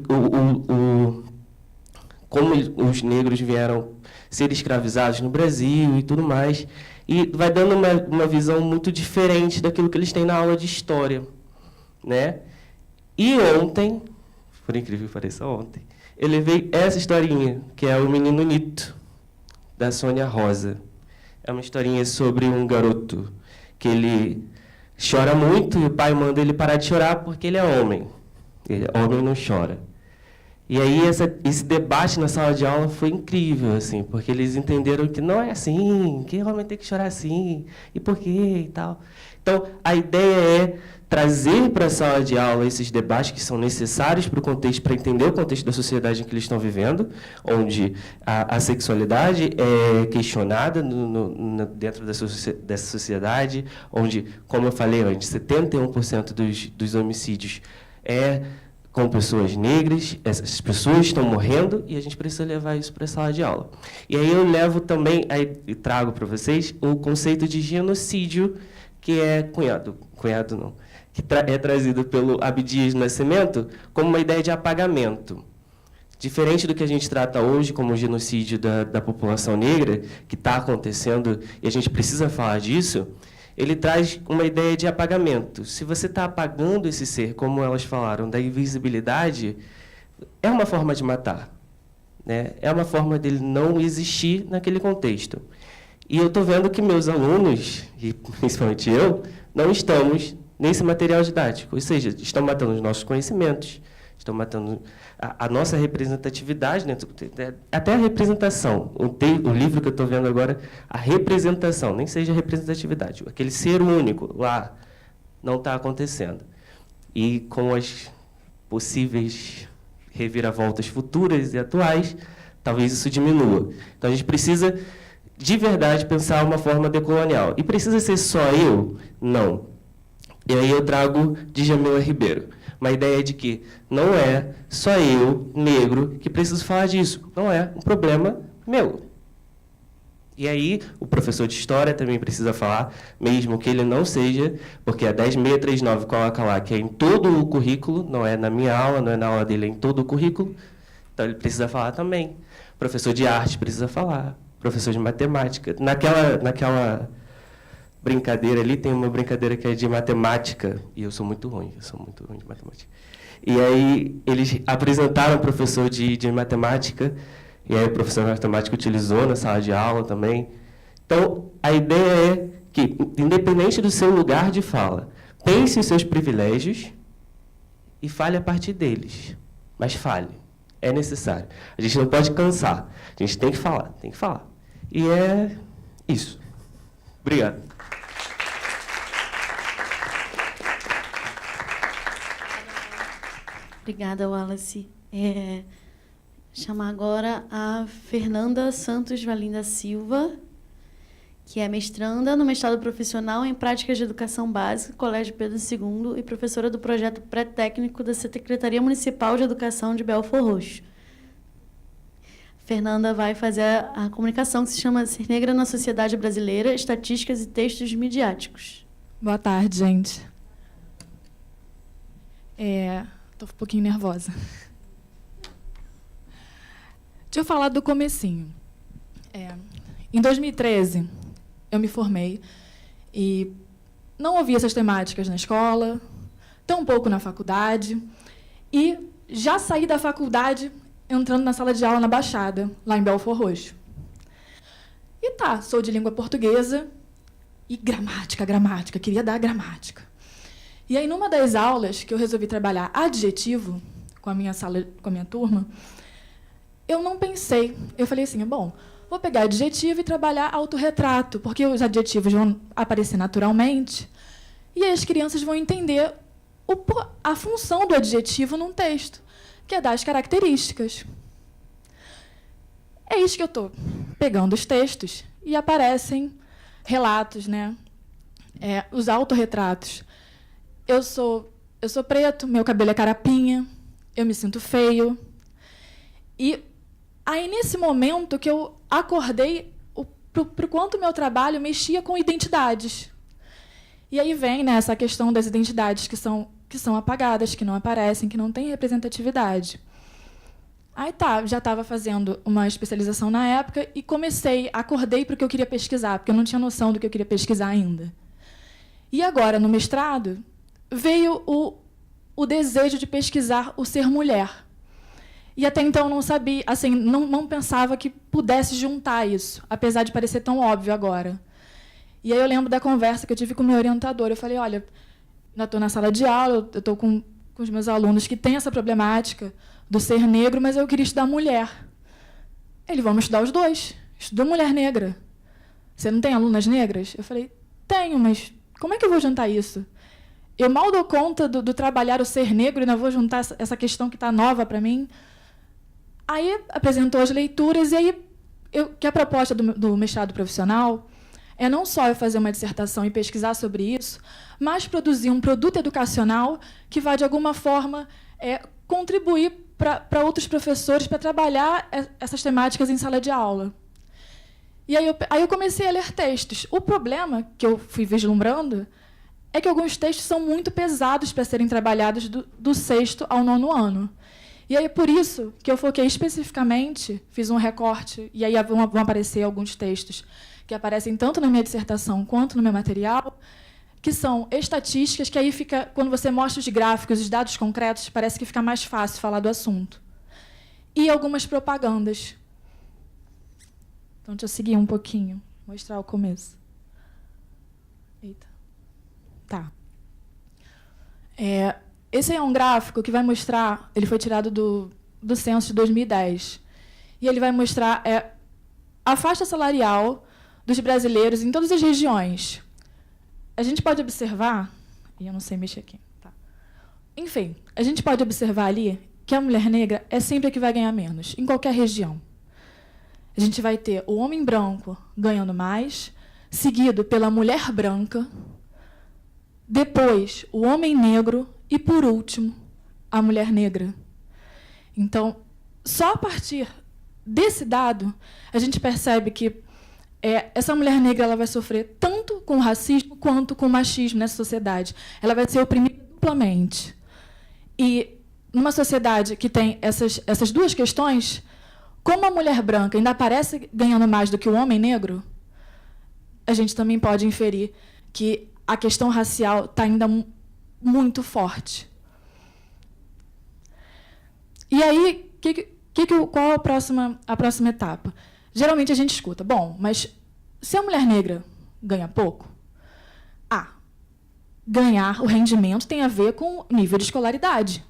como os negros vieram ser escravizados no Brasil e tudo mais. E vai dando uma visão muito diferente daquilo que eles têm na aula de história, né? E ontem, por incrível que pareça, eu levei essa historinha, que é o menino Nito. da Sônia Rosa. É uma historinha sobre um garoto que ele chora muito e o pai manda ele parar de chorar porque ele é homem. Homem não chora. E aí esse debate na sala de aula foi incrível, assim, porque eles entenderam que não é assim, que homem tem que chorar assim, e por quê e tal. Então, a ideia é trazer para a sala de aula esses debates que são necessários para o contexto, para entender o contexto da sociedade em que eles estão vivendo, onde a sexualidade é questionada dentro dessa sociedade, onde, como eu falei antes, 71% dos homicídios é com pessoas negras, essas pessoas estão morrendo e a gente precisa levar isso para a sala de aula. E aí eu levo também, e trago para vocês, o conceito de genocídio, que é que é trazido pelo Abdias Nascimento como uma ideia de apagamento. Diferente do que a gente trata hoje como o genocídio da população negra, que está acontecendo e a gente precisa falar disso, ele traz uma ideia de apagamento. Se você está apagando esse ser, como elas falaram, da invisibilidade, é uma forma de matar, né? É uma forma dele não existir naquele contexto. E eu estou vendo que meus alunos, e principalmente eu, não estamos nesse material didático. Ou seja, estão matando os nossos conhecimentos, estão matando a nossa representatividade, né? Até a representação. O livro que eu estou vendo agora, a representação, nem seja a representatividade. Aquele ser único lá não está acontecendo. E com as possíveis reviravoltas futuras e atuais, talvez isso diminua. Então, a gente precisa, de verdade, pensar uma forma decolonial. E precisa ser só eu? Não. E aí eu trago Djamila Ribeiro. Uma ideia de que não é só eu, negro, que preciso falar disso. Não é um problema meu. E aí o professor de História também precisa falar, mesmo que ele não seja, porque a 10639 coloca lá que é em todo o currículo, não é na minha aula, não é na aula dele, é em todo o currículo. Então ele precisa falar também. Professor de arte precisa falar. Professor de matemática. Naquela brincadeira ali, tem uma brincadeira que é de matemática, e eu sou muito ruim de matemática. E aí eles apresentaram o professor de matemática, e aí o professor de matemática utilizou na sala de aula também. Então, a ideia é que, independente do seu lugar de fala, pense os seus privilégios e fale a partir deles. Mas fale. É necessário. A gente não pode cansar. A gente tem que falar, tem que falar. E é isso. Obrigado. Obrigada, Wallace. Chamar agora a Fernanda Santos Valim da Silva, que é mestranda no mestrado profissional em Práticas de Educação Básica, Colégio Pedro II, e professora do projeto pré-técnico da Secretaria Municipal de Educação de Belford Roxo. Fernanda vai fazer a comunicação que se chama Ser Negra na Sociedade Brasileira, Estatísticas e Textos Midiáticos. Boa tarde, gente. Estou um pouquinho nervosa. Deixa eu falar do comecinho. Em 2013, eu me formei e não ouvi essas temáticas na escola, tampouco na faculdade, e já saí da faculdade entrando na sala de aula na Baixada, lá em Belford Roxo. E sou de língua portuguesa e gramática, queria dar gramática. E aí, numa das aulas que eu resolvi trabalhar adjetivo com a minha turma, eu não pensei. Eu falei assim, bom, vou pegar adjetivo e trabalhar autorretrato, porque os adjetivos vão aparecer naturalmente e aí as crianças vão entender a função do adjetivo num texto, que é dar as características. É isso que eu estou pegando os textos e aparecem relatos, né? Os autorretratos. Eu sou preto, meu cabelo é carapinha, eu me sinto feio. E aí, nesse momento, que eu acordei pro quanto o meu trabalho mexia com identidades. E aí vem, né, essa questão das identidades que são apagadas, que não aparecem, que não têm representatividade. Aí já estava fazendo uma especialização na época e acordei para o que eu queria pesquisar, porque eu não tinha noção do que eu queria pesquisar ainda. E agora, no mestrado, veio o desejo de pesquisar o ser mulher. E até então eu não sabia, assim, não pensava que pudesse juntar isso, apesar de parecer tão óbvio agora. E aí eu lembro da conversa que eu tive com o meu orientador. Eu falei, olha, ainda estou na sala de aula, eu estou com os meus alunos que têm essa problemática do ser negro, mas eu queria estudar mulher. Ele, vamos estudar os dois. Estuda mulher negra. Você não tem alunas negras? Eu falei, tenho, mas como é que eu vou juntar isso? Eu mal dou conta do trabalhar o ser negro e ainda vou juntar essa questão que está nova para mim. Aí apresentou as leituras, e aí que a proposta do mestrado profissional é não só eu fazer uma dissertação e pesquisar sobre isso, mas produzir um produto educacional que vai, de alguma forma, contribuir para outros professores para trabalhar essas temáticas em sala de aula. E aí eu comecei a ler textos. O problema que eu fui vislumbrando é que alguns textos são muito pesados para serem trabalhados do 6º ao 9º ano. E aí, por isso, que eu foquei especificamente, fiz um recorte, e aí vão aparecer alguns textos que aparecem tanto na minha dissertação quanto no meu material, que são estatísticas, que aí fica, quando você mostra os gráficos, os dados concretos, parece que fica mais fácil falar do assunto. E algumas propagandas. Então, deixa eu seguir um pouquinho, mostrar o começo. Eita. Tá. Esse é um gráfico que vai mostrar, ele foi tirado do censo de 2010, e ele vai mostrar a faixa salarial dos brasileiros em todas as regiões. A gente pode observar, e eu não sei mexer aqui, tá. Enfim, a gente pode observar ali que a mulher negra é sempre a que vai ganhar menos, em qualquer região. A gente vai ter o homem branco ganhando mais, seguido pela mulher branca, depois o homem negro e, por último, a mulher negra. Então, só a partir desse dado, a gente percebe que essa mulher negra ela vai sofrer tanto com racismo quanto com machismo nessa sociedade. Ela vai ser oprimida duplamente. E, numa sociedade que tem essas duas questões, como a mulher branca ainda aparece ganhando mais do que o homem negro, a gente também pode inferir que a questão racial está ainda muito forte. E aí, qual a próxima etapa? Geralmente a gente escuta, bom, mas se a mulher negra ganha pouco, ganhar o rendimento tem a ver com o nível de escolaridade.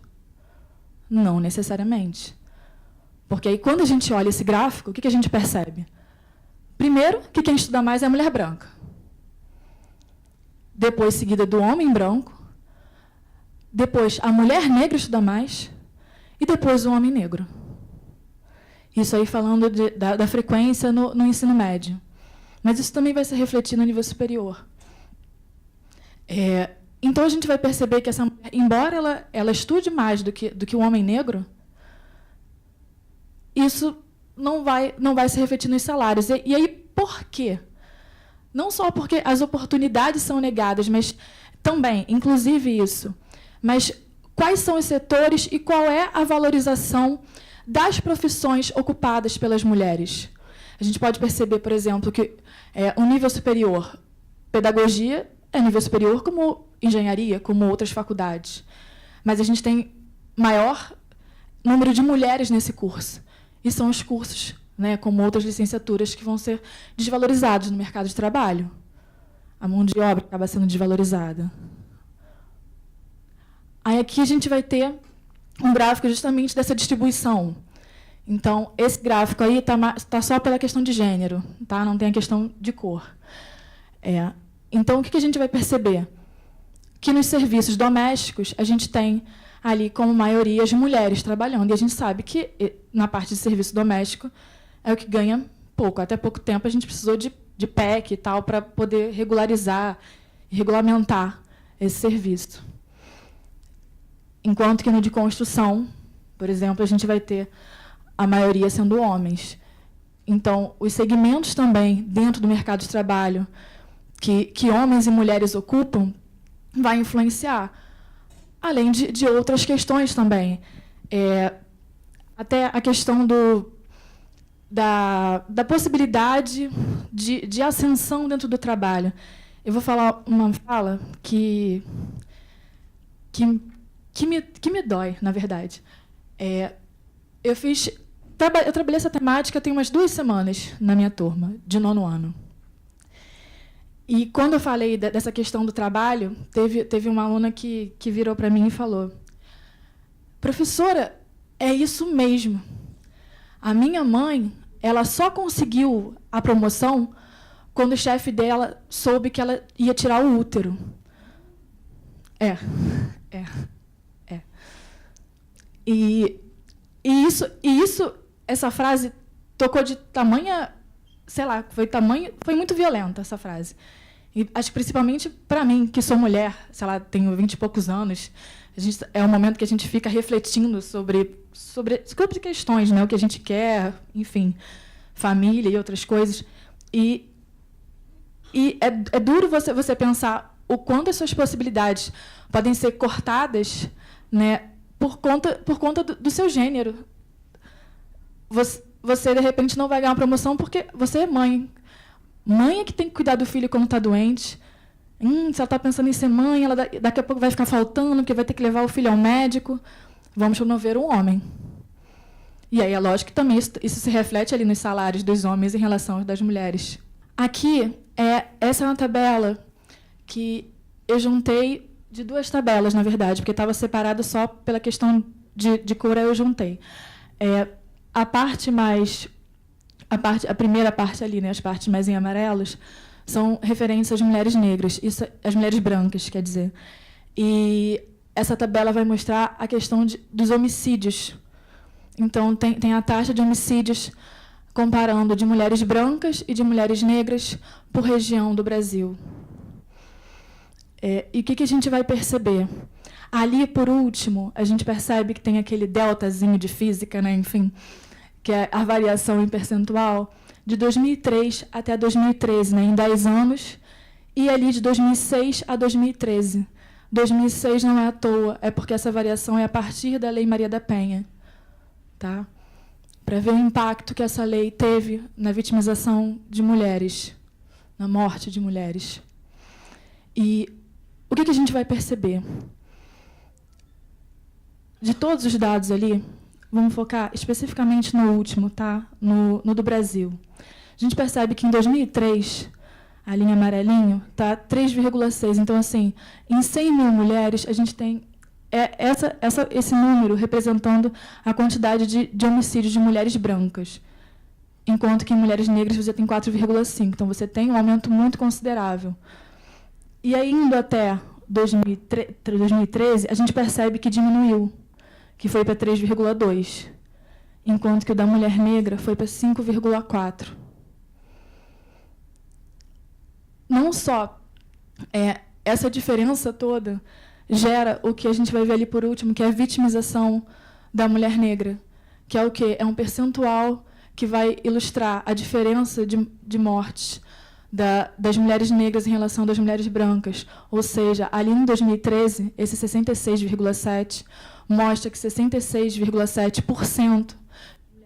Não necessariamente. Porque aí, quando a gente olha esse gráfico, o que a gente percebe? Primeiro, que quem estuda mais é a mulher branca. Depois, seguida do homem branco. Depois, a mulher negra estuda mais. E depois, o homem negro. Isso aí falando da frequência no ensino médio. Mas isso também vai se refletir no nível superior. Então, a gente vai perceber que essa mulher, embora ela estude mais do que o homem negro, isso não vai se refletir nos salários. E aí, por quê? Não só porque as oportunidades são negadas, mas também, inclusive isso. Mas quais são os setores e qual é a valorização das profissões ocupadas pelas mulheres? A gente pode perceber, por exemplo, que o nível superior, pedagogia, é nível superior como engenharia, como outras faculdades. Mas a gente tem maior número de mulheres nesse curso. E são os cursos, como outras licenciaturas, que vão ser desvalorizados no mercado de trabalho. A mão de obra acaba sendo desvalorizada. Aí aqui a gente vai ter um gráfico justamente dessa distribuição. Então, esse gráfico aí está só pela questão de gênero, tá? Não tem a questão de cor. Então, o que a gente vai perceber? Que nos serviços domésticos, a gente tem ali, como maioria, as mulheres trabalhando. E a gente sabe que, na parte de serviço doméstico, é o que ganha pouco. Até pouco tempo, a gente precisou de PEC e tal para poder regularizar e regulamentar esse serviço. Enquanto que no de construção, por exemplo, a gente vai ter a maioria sendo homens. Então, os segmentos também, dentro do mercado de trabalho, que homens e mulheres ocupam, vai influenciar. Além de outras questões também. Até a questão da possibilidade de ascensão dentro do trabalho. Eu vou falar uma fala que me dói, na verdade. eu trabalhei essa temática tem umas 2 semanas na minha turma, de 9º ano. E quando eu falei dessa questão do trabalho, teve uma aluna que virou para mim e falou: professora, é isso mesmo. A minha mãe, ela só conseguiu a promoção quando o chefe dela soube que ela ia tirar o útero. E essa frase tocou de tamanha, sei lá, foi muito violenta essa frase. E acho que principalmente para mim, que sou mulher, sei lá, tenho 20 e poucos anos, é um momento que a gente fica refletindo sobre questões, né, o que a gente quer, enfim, família e outras coisas. E é duro você pensar o quanto as suas possibilidades podem ser cortadas, né, por conta do seu gênero. Você, de repente, não vai ganhar uma promoção porque você é mãe. Mãe é que tem que cuidar do filho quando está doente. Se ela está pensando em ser mãe, ela daqui a pouco vai ficar faltando, porque vai ter que levar o filho ao médico. Vamos promover um homem. E aí é lógico que também isso se reflete ali nos salários dos homens em relação aos das mulheres. Aqui, essa é uma tabela que eu juntei de 2 tabelas, na verdade, porque estava separado só pela questão de cor, eu juntei. A primeira parte ali, né, as partes mais em amarelos, são referentes às mulheres negras, as mulheres brancas, quer dizer. E essa tabela vai mostrar a questão dos homicídios. Então, tem a taxa de homicídios comparando de mulheres brancas e de mulheres negras por região do Brasil. E o que a gente vai perceber? Ali, por último, a gente percebe que tem aquele deltazinho de física, né, enfim, que é a variação em percentual, de 2003 até 2013, né, em 10 anos, e ali de 2006 a 2013. 2006 não é à toa, é porque essa variação é a partir da Lei Maria da Penha. Tá? Para ver o impacto que essa lei teve na vitimização de mulheres, na morte de mulheres. E o que a gente vai perceber? De todos os dados ali, vamos focar especificamente no último, tá? No do Brasil. A gente percebe que em 2003, a linha amarelinho está 3,6. Então, assim, em 100 mil mulheres, a gente tem esse número representando a quantidade de homicídios de mulheres brancas, enquanto que em mulheres negras você tem 4,5. Então, você tem um aumento muito considerável. E aí, indo até 2013, a gente percebe que diminuiu, que foi para 3,2, enquanto que o da mulher negra foi para 5,4. Não só essa diferença toda gera o que a gente vai ver ali por último, que é a vitimização da mulher negra, que é o quê? É um percentual que vai ilustrar a diferença de mortes das mulheres negras em relação das mulheres brancas. Ou seja, ali em 2013, esse 66,7 mostra que 66,7%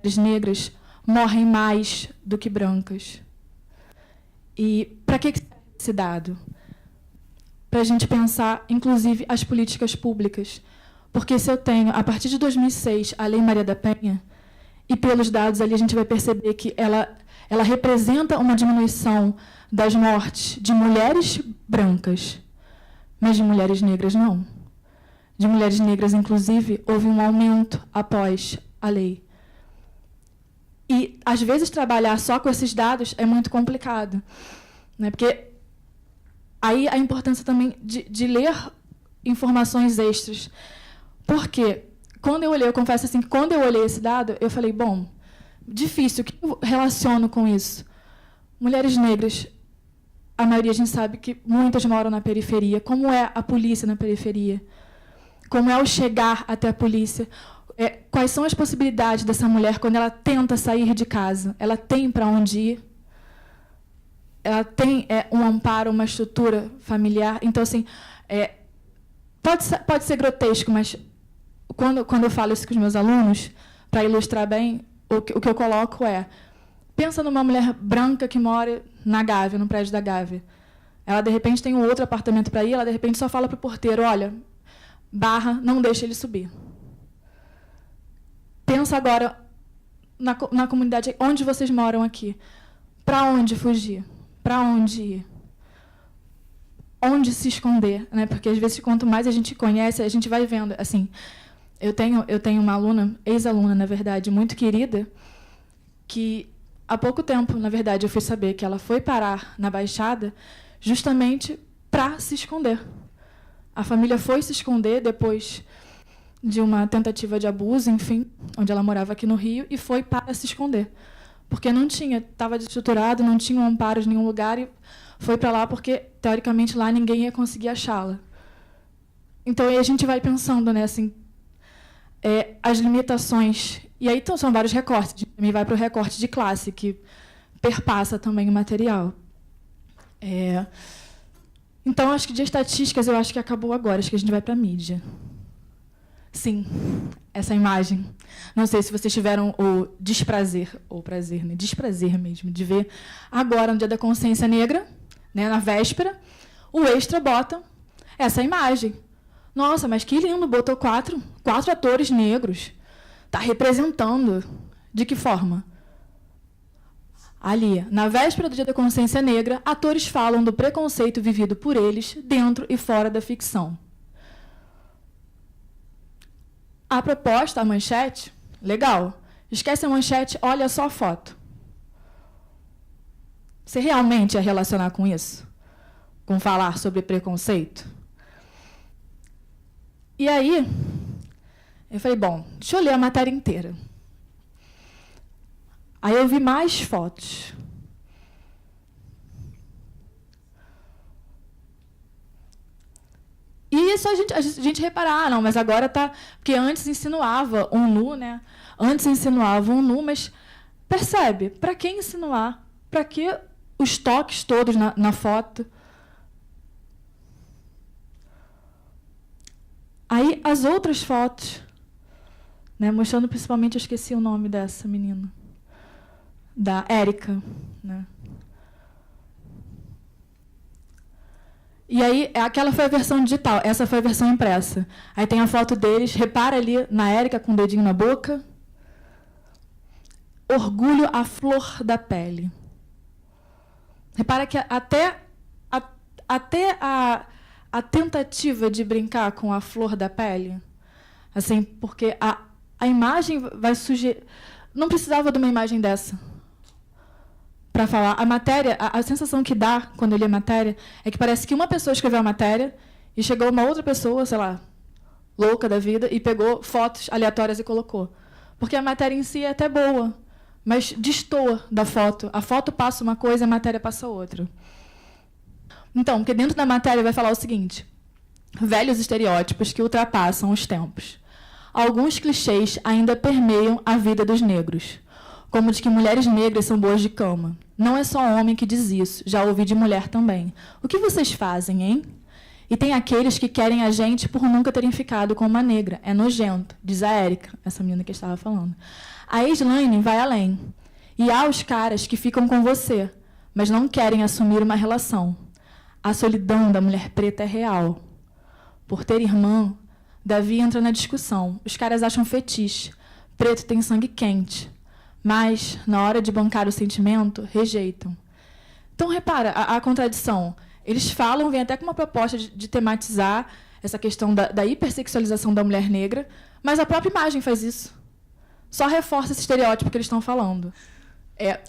das mulheres negras morrem mais do que brancas. E para que serve esse dado? Para a gente pensar, inclusive, as políticas públicas. Porque se eu tenho, a partir de 2006, a Lei Maria da Penha, e pelos dados ali a gente vai perceber que ela representa uma diminuição das mortes de mulheres brancas, mas de mulheres negras não. De mulheres negras, inclusive, houve um aumento após a lei. E, às vezes, trabalhar só com esses dados é muito complicado, né? Porque aí a importância também de ler informações extras. Porque, quando eu olhei, eu confesso assim, que quando eu olhei esse dado, eu falei, bom, difícil, o que eu relaciono com isso? Mulheres negras, a maioria a gente sabe que muitas moram na periferia. Como é a polícia na periferia? Como é o chegar até a polícia? Quais são as possibilidades dessa mulher quando ela tenta sair de casa? Ela tem para onde ir? Ela tem um amparo, uma estrutura familiar? Então, assim, pode ser grotesco, mas quando eu falo isso com os meus alunos, para ilustrar bem, o que eu coloco pensa numa mulher branca que mora na Gávea, no prédio da Gávea. Ela, de repente, tem um outro apartamento para ir, ela, de repente, só fala para o porteiro, olha, barra, não deixa ele subir. pensa agora na comunidade, onde vocês moram aqui. Para onde fugir? Para onde ir? Onde se esconder? Né? Porque, às vezes, quanto mais a gente conhece, a gente vai vendo. Assim, eu tenho uma aluna, ex-aluna, na verdade, muito querida, que há pouco tempo, na verdade, eu fui saber que ela foi parar na Baixada justamente para se esconder. A família foi se esconder depois de uma tentativa de abuso, enfim, onde ela morava aqui no Rio, e foi para se esconder. Porque não tinha, estava desestruturado, não tinha um amparo em nenhum lugar, e foi para lá porque, teoricamente, lá ninguém ia conseguir achá-la. Então, aí a gente vai pensando, né, assim, as limitações. E aí então, são vários recortes. A gente também vai para o recorte de classe, que perpassa também o material. Então, acho que de estatísticas, eu acho que acabou agora. Acho que a gente vai para a mídia. Sim, essa imagem. Não sei se vocês tiveram o desprazer, ou prazer, né? Desprazer mesmo, de ver agora, no Dia da Consciência Negra, né, na véspera, o Extra bota essa imagem. Nossa, mas que lindo, botou quatro atores negros. Está representando. De que forma? Ali, na véspera do Dia da Consciência Negra, atores falam do preconceito vivido por eles dentro e fora da ficção. A proposta, a manchete, legal. Esquece a manchete, olha só a foto. Você realmente ia relacionar com isso? Com falar sobre preconceito? E aí, eu falei, bom, deixa eu ler a matéria inteira. Aí eu vi mais fotos. E isso a gente reparar, não, mas agora tá... Porque antes insinuava um nu, né? Antes insinuava um nu, mas percebe, para que insinuar? Para que os toques todos na foto? Aí as outras fotos, né, mostrando principalmente, eu esqueci o nome dessa menina, da Érica, né? E aí, aquela foi a versão digital, essa foi a versão impressa. Aí tem a foto deles, repara ali na Érica com o dedinho na boca. Orgulho à flor da pele. Repara que até a tentativa de brincar com a flor da pele, assim, porque a imagem vai sugerir... Não precisava de uma imagem dessa para falar. A matéria, a sensação que dá quando eu li a matéria é que parece que uma pessoa escreveu a matéria e chegou uma outra pessoa, sei lá, louca da vida, e pegou fotos aleatórias e colocou. Porque a matéria em si é até boa, mas destoa da foto. A foto passa uma coisa, a matéria passa outra. Então, porque dentro da matéria vai falar o seguinte: velhos estereótipos que ultrapassam os tempos. Alguns clichês ainda permeiam a vida dos negros, como de que mulheres negras são boas de cama. Não é só homem que diz isso, já ouvi de mulher também. O que vocês fazem, hein? E tem aqueles que querem a gente por nunca terem ficado com uma negra. É nojento, diz a Érica, essa menina que eu estava falando. A Slaine vai além. E há os caras que ficam com você, mas não querem assumir uma relação. A solidão da mulher preta é real. Por ter irmã, Davi entra na discussão. Os caras acham fetiche. Preto tem sangue quente. Mas, na hora de bancar o sentimento, rejeitam. Então, repara a contradição. Eles falam, vêm até com uma proposta de tematizar essa questão da hipersexualização da mulher negra, mas a própria imagem faz isso. Só reforça esse estereótipo que eles estão falando.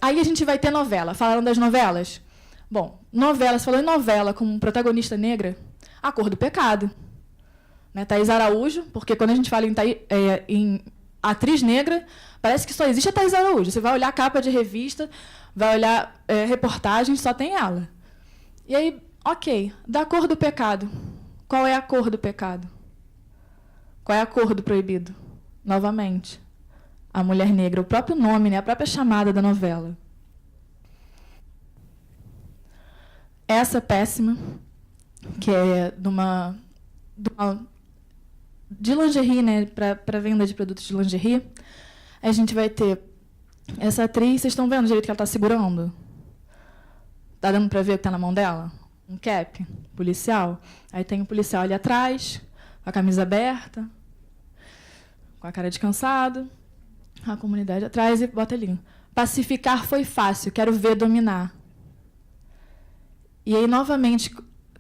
Aí a gente vai ter novela. Falaram das novelas? Bom, novela, você falou em novela com protagonista negra, A Cor do Pecado. Né, Thaís Araújo, porque quando a gente fala em atriz negra, parece que só existe a Thaís Araújo. Você vai olhar a capa de revista, vai olhar reportagens, só tem ela. E aí, ok, da cor do pecado. Qual é a cor do pecado? Qual é a cor do proibido? Novamente, a mulher negra, o próprio nome, né, a própria chamada da novela. Essa péssima, que é de lingerie, né, para venda de produtos de lingerie, a gente vai ter essa atriz. Vocês estão vendo o jeito que ela está segurando? Está dando para ver o que está na mão dela? Um cap policial. Aí tem um policial ali atrás, com a camisa aberta, com a cara de cansado. a comunidade atrás e bota ali. Pacificar foi fácil, quero ver dominar. E aí, novamente...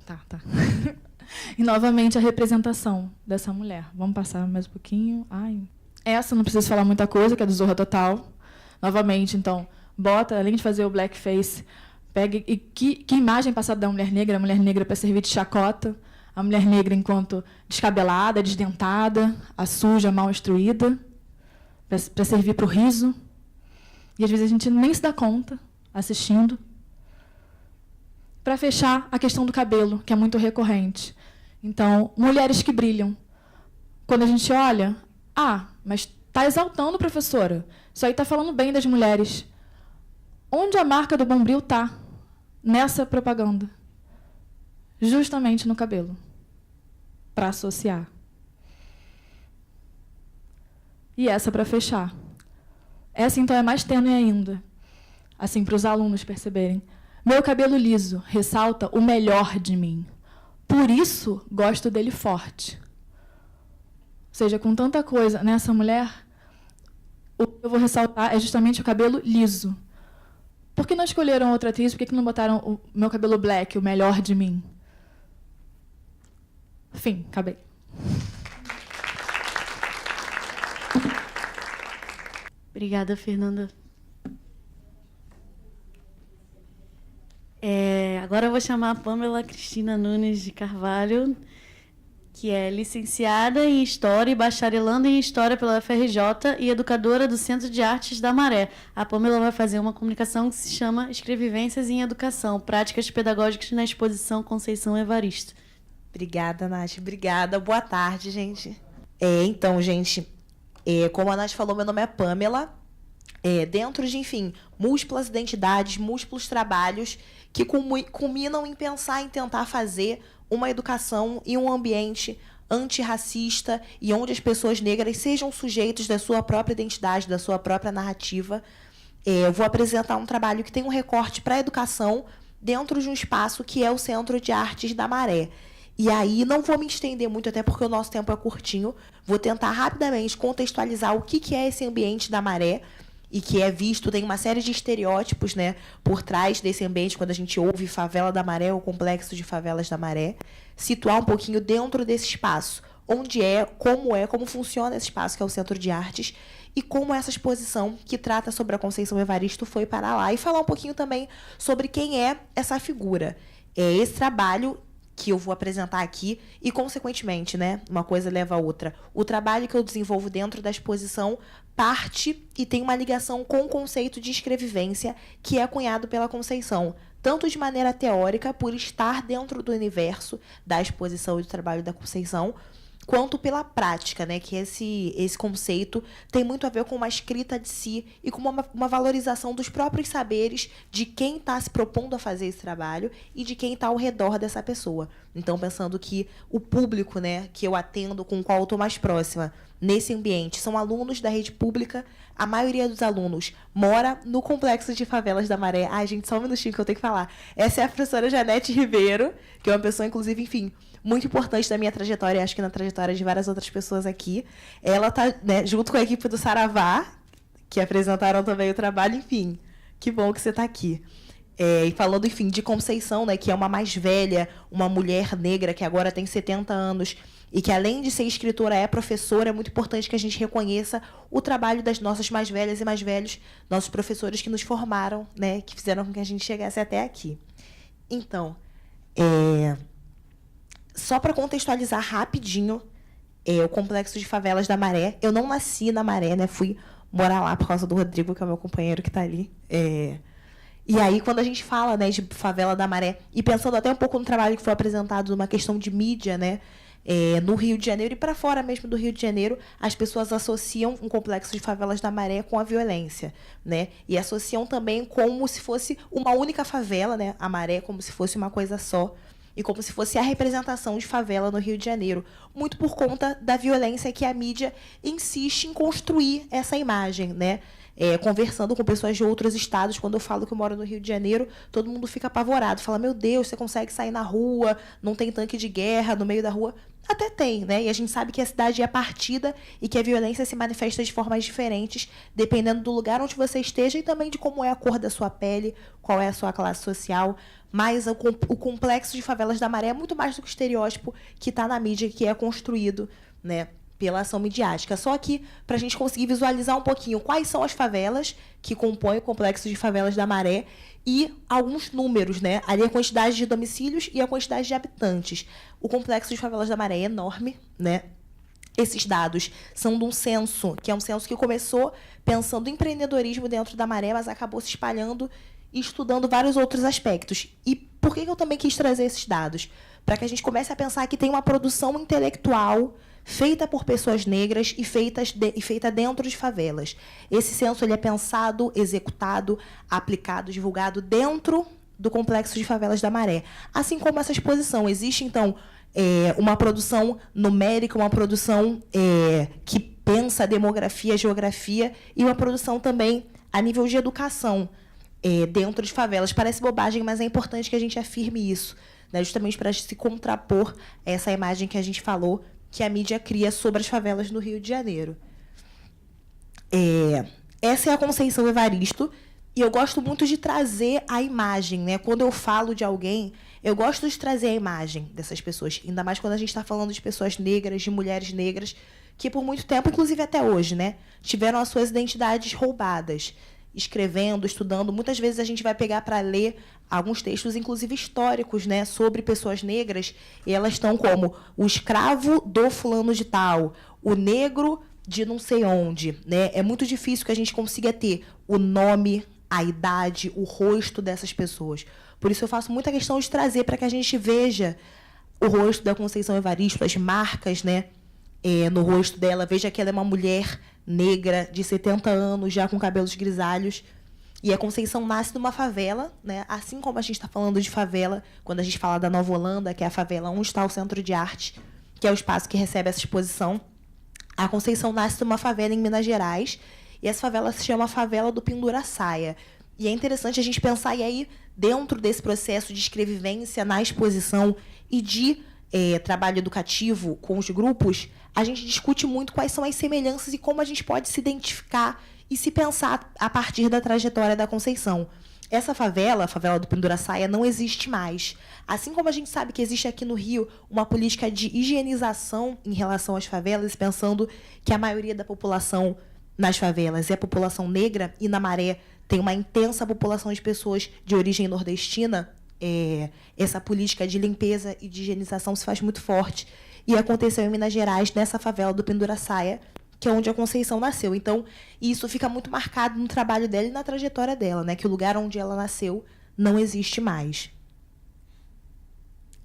Tá. E, novamente, a representação dessa mulher. Vamos passar mais um pouquinho. Essa, não preciso falar muita coisa, que é do Zorra Total. Novamente, então, bota, além de fazer o blackface, pega... E que imagem passada da mulher negra? A mulher negra para servir de chacota. A mulher negra enquanto descabelada, desdentada, a suja, mal instruída, para servir para o riso. E, às vezes, a gente nem se dá conta, assistindo. Para fechar, a questão do cabelo, que é muito recorrente. Então, mulheres que brilham. Quando a gente olha, mas está exaltando, professora. Isso aí está falando bem das mulheres. Onde a marca do Bombril está nessa propaganda? Justamente no cabelo. Para associar. E essa para fechar. Essa, então, é mais tênue ainda. Assim, para os alunos perceberem. Meu cabelo liso ressalta o melhor de mim. Por isso, gosto dele forte. Ou seja, com tanta coisa nessa mulher, o que eu vou ressaltar é justamente o cabelo liso. Por que não escolheram outra atriz? Por que não botaram o meu cabelo black, o melhor de mim? Fim, acabei. Obrigada, Fernanda. Agora eu vou chamar a Pamela Cristina Nunes de Carvalho, que é licenciada em História e bacharelando em História pela UFRJ e educadora do Centro de Artes da Maré. A Pamela vai fazer uma comunicação que se chama Escrevivências em Educação, Práticas Pedagógicas na Exposição Conceição Evaristo. Obrigada, Nath. Obrigada. Boa tarde, gente. Então, gente, como a Nath falou, meu nome é Pamela. Dentro de, enfim, múltiplas identidades, múltiplos trabalhos que culminam em pensar em tentar fazer uma educação e um ambiente antirracista e onde as pessoas negras sejam sujeitos da sua própria identidade, da sua própria narrativa. Eu vou apresentar um trabalho que tem um recorte para a educação dentro de um espaço que é o Centro de Artes da Maré. E aí, não vou me estender muito, até porque o nosso tempo é curtinho. Vou tentar rapidamente contextualizar o que é esse ambiente da Maré, e que é visto, tem uma série de estereótipos, né, por trás desse ambiente, quando a gente ouve Favela da Maré, ou Complexo de Favelas da Maré, situar um pouquinho dentro desse espaço, onde como funciona esse espaço, que é o Centro de Artes, e como essa exposição, que trata sobre a Conceição Evaristo, foi para lá, e falar um pouquinho também sobre quem é essa figura. Esse trabalho que eu vou apresentar aqui e, consequentemente, né, uma coisa leva a outra. O trabalho que eu desenvolvo dentro da exposição parte e tem uma ligação com o conceito de escrevivência que é cunhado pela Conceição, tanto de maneira teórica, por estar dentro do universo da exposição e do trabalho da Conceição, quanto pela prática, né, que esse conceito tem muito a ver com uma escrita de si e com uma valorização dos próprios saberes de quem está se propondo a fazer esse trabalho e de quem está ao redor dessa pessoa. Então, pensando que o público, né, que eu atendo, com o qual eu estou mais próxima nesse ambiente, são alunos da rede pública. A maioria dos alunos mora no Complexo de Favelas da Maré. Ai, gente, só um minutinho que eu tenho que falar. Essa é a professora Janete Ribeiro, que é uma pessoa, inclusive, enfim, muito importante da minha trajetória, acho que na trajetória de várias outras pessoas aqui. Ela está, né, junto com a equipe do Saravá, que apresentaram também o trabalho. Enfim, que bom que você está aqui. E falando, enfim, de Conceição, né, que é uma mais velha, uma mulher negra que agora tem 70 anos e que, além de ser escritora, é professora. É muito importante que a gente reconheça o trabalho das nossas mais velhas e mais velhos, nossos professores que nos formaram, né, que fizeram com que a gente chegasse até aqui. Então, só para contextualizar rapidinho, o Complexo de Favelas da Maré. Eu não nasci na Maré, né? Fui morar lá por causa do Rodrigo, que é o meu companheiro que está ali. E aí, quando a gente fala, né, de Favela da Maré, e pensando até um pouco no trabalho que foi apresentado, numa questão de mídia, né, no Rio de Janeiro e para fora mesmo do Rio de Janeiro, as pessoas associam um Complexo de Favelas da Maré com a violência, né? E associam também como se fosse uma única favela, né? A Maré como se fosse uma coisa só. E como se fosse a representação de favela no Rio de Janeiro, muito por conta da violência que a mídia insiste em construir essa imagem, né? conversando com pessoas de outros estados. Quando eu falo que eu moro no Rio de Janeiro, todo mundo fica apavorado. Fala, meu Deus, você consegue sair na rua, não tem tanque de guerra no meio da rua. Até tem, né? E a gente sabe que a cidade é partida e que a violência se manifesta de formas diferentes, dependendo do lugar onde você esteja e também de como é a cor da sua pele, qual é a sua classe social. Mas o complexo de favelas da Maré é muito mais do que o estereótipo que está na mídia, que é construído, né, pela ação midiática. Só que, para a gente conseguir visualizar um pouquinho quais são as favelas que compõem o complexo de favelas da Maré e alguns números, né? Ali a quantidade de domicílios e a quantidade de habitantes. O complexo de favelas da Maré é enorme, né? Esses dados são de um censo, que é um censo que começou pensando em empreendedorismo dentro da Maré, mas acabou se espalhando e estudando vários outros aspectos. E por que eu também quis trazer esses dados? Para que a gente comece a pensar que tem uma produção intelectual feita por pessoas negras e feita dentro de favelas. Esse censo ele é pensado, executado, aplicado, divulgado dentro do complexo de favelas da Maré. Assim como essa exposição. Existe, então, uma produção numérica, uma produção que pensa a demografia, a geografia, e uma produção também a nível de educação dentro de favelas. Parece bobagem, mas é importante que a gente afirme isso, né, justamente para se contrapor a essa imagem que a gente falou, que a mídia cria sobre as favelas no Rio de Janeiro. Essa é a Conceição Evaristo, e eu gosto muito de trazer a imagem, né? Quando eu falo de alguém, eu gosto de trazer a imagem dessas pessoas, ainda mais quando a gente está falando de pessoas negras, de mulheres negras, que por muito tempo, inclusive até hoje, né, tiveram as suas identidades roubadas, escrevendo, estudando. Muitas vezes a gente vai pegar para ler alguns textos, inclusive históricos, né, sobre pessoas negras, e elas estão como o escravo do fulano de tal, o negro de não sei onde, né? É muito difícil que a gente consiga ter o nome, a idade, o rosto dessas pessoas. Por isso eu faço muita questão de trazer para que a gente veja o rosto da Conceição Evaristo, as marcas, né, no rosto dela, veja que ela é uma mulher negra de 70 anos, já com cabelos grisalhos. E a Conceição nasce numa favela, né? Assim como a gente está falando de favela, quando a gente fala da Nova Holanda, que é a favela onde está o Centro de Arte, que é o espaço que recebe essa exposição. A Conceição nasce numa favela em Minas Gerais, e essa favela se chama Favela do Pinduraçaia. E é interessante a gente pensar, e aí, dentro desse processo de escrevivência na exposição e de trabalho educativo com os grupos, a gente discute muito quais são as semelhanças e como a gente pode se identificar e se pensar a partir da trajetória da Conceição. Essa favela, a Favela do Pinduraçaia, não existe mais. Assim como a gente sabe que existe aqui no Rio uma política de higienização em relação às favelas, pensando que a maioria da população nas favelas é a população negra, e na Maré tem uma intensa população de pessoas de origem nordestina, essa política de limpeza e de higienização se faz muito forte. E aconteceu em Minas Gerais, nessa favela do Pinduraçaia, que é onde a Conceição nasceu. Então, isso fica muito marcado no trabalho dela e na trajetória dela, né? Que o lugar onde ela nasceu não existe mais.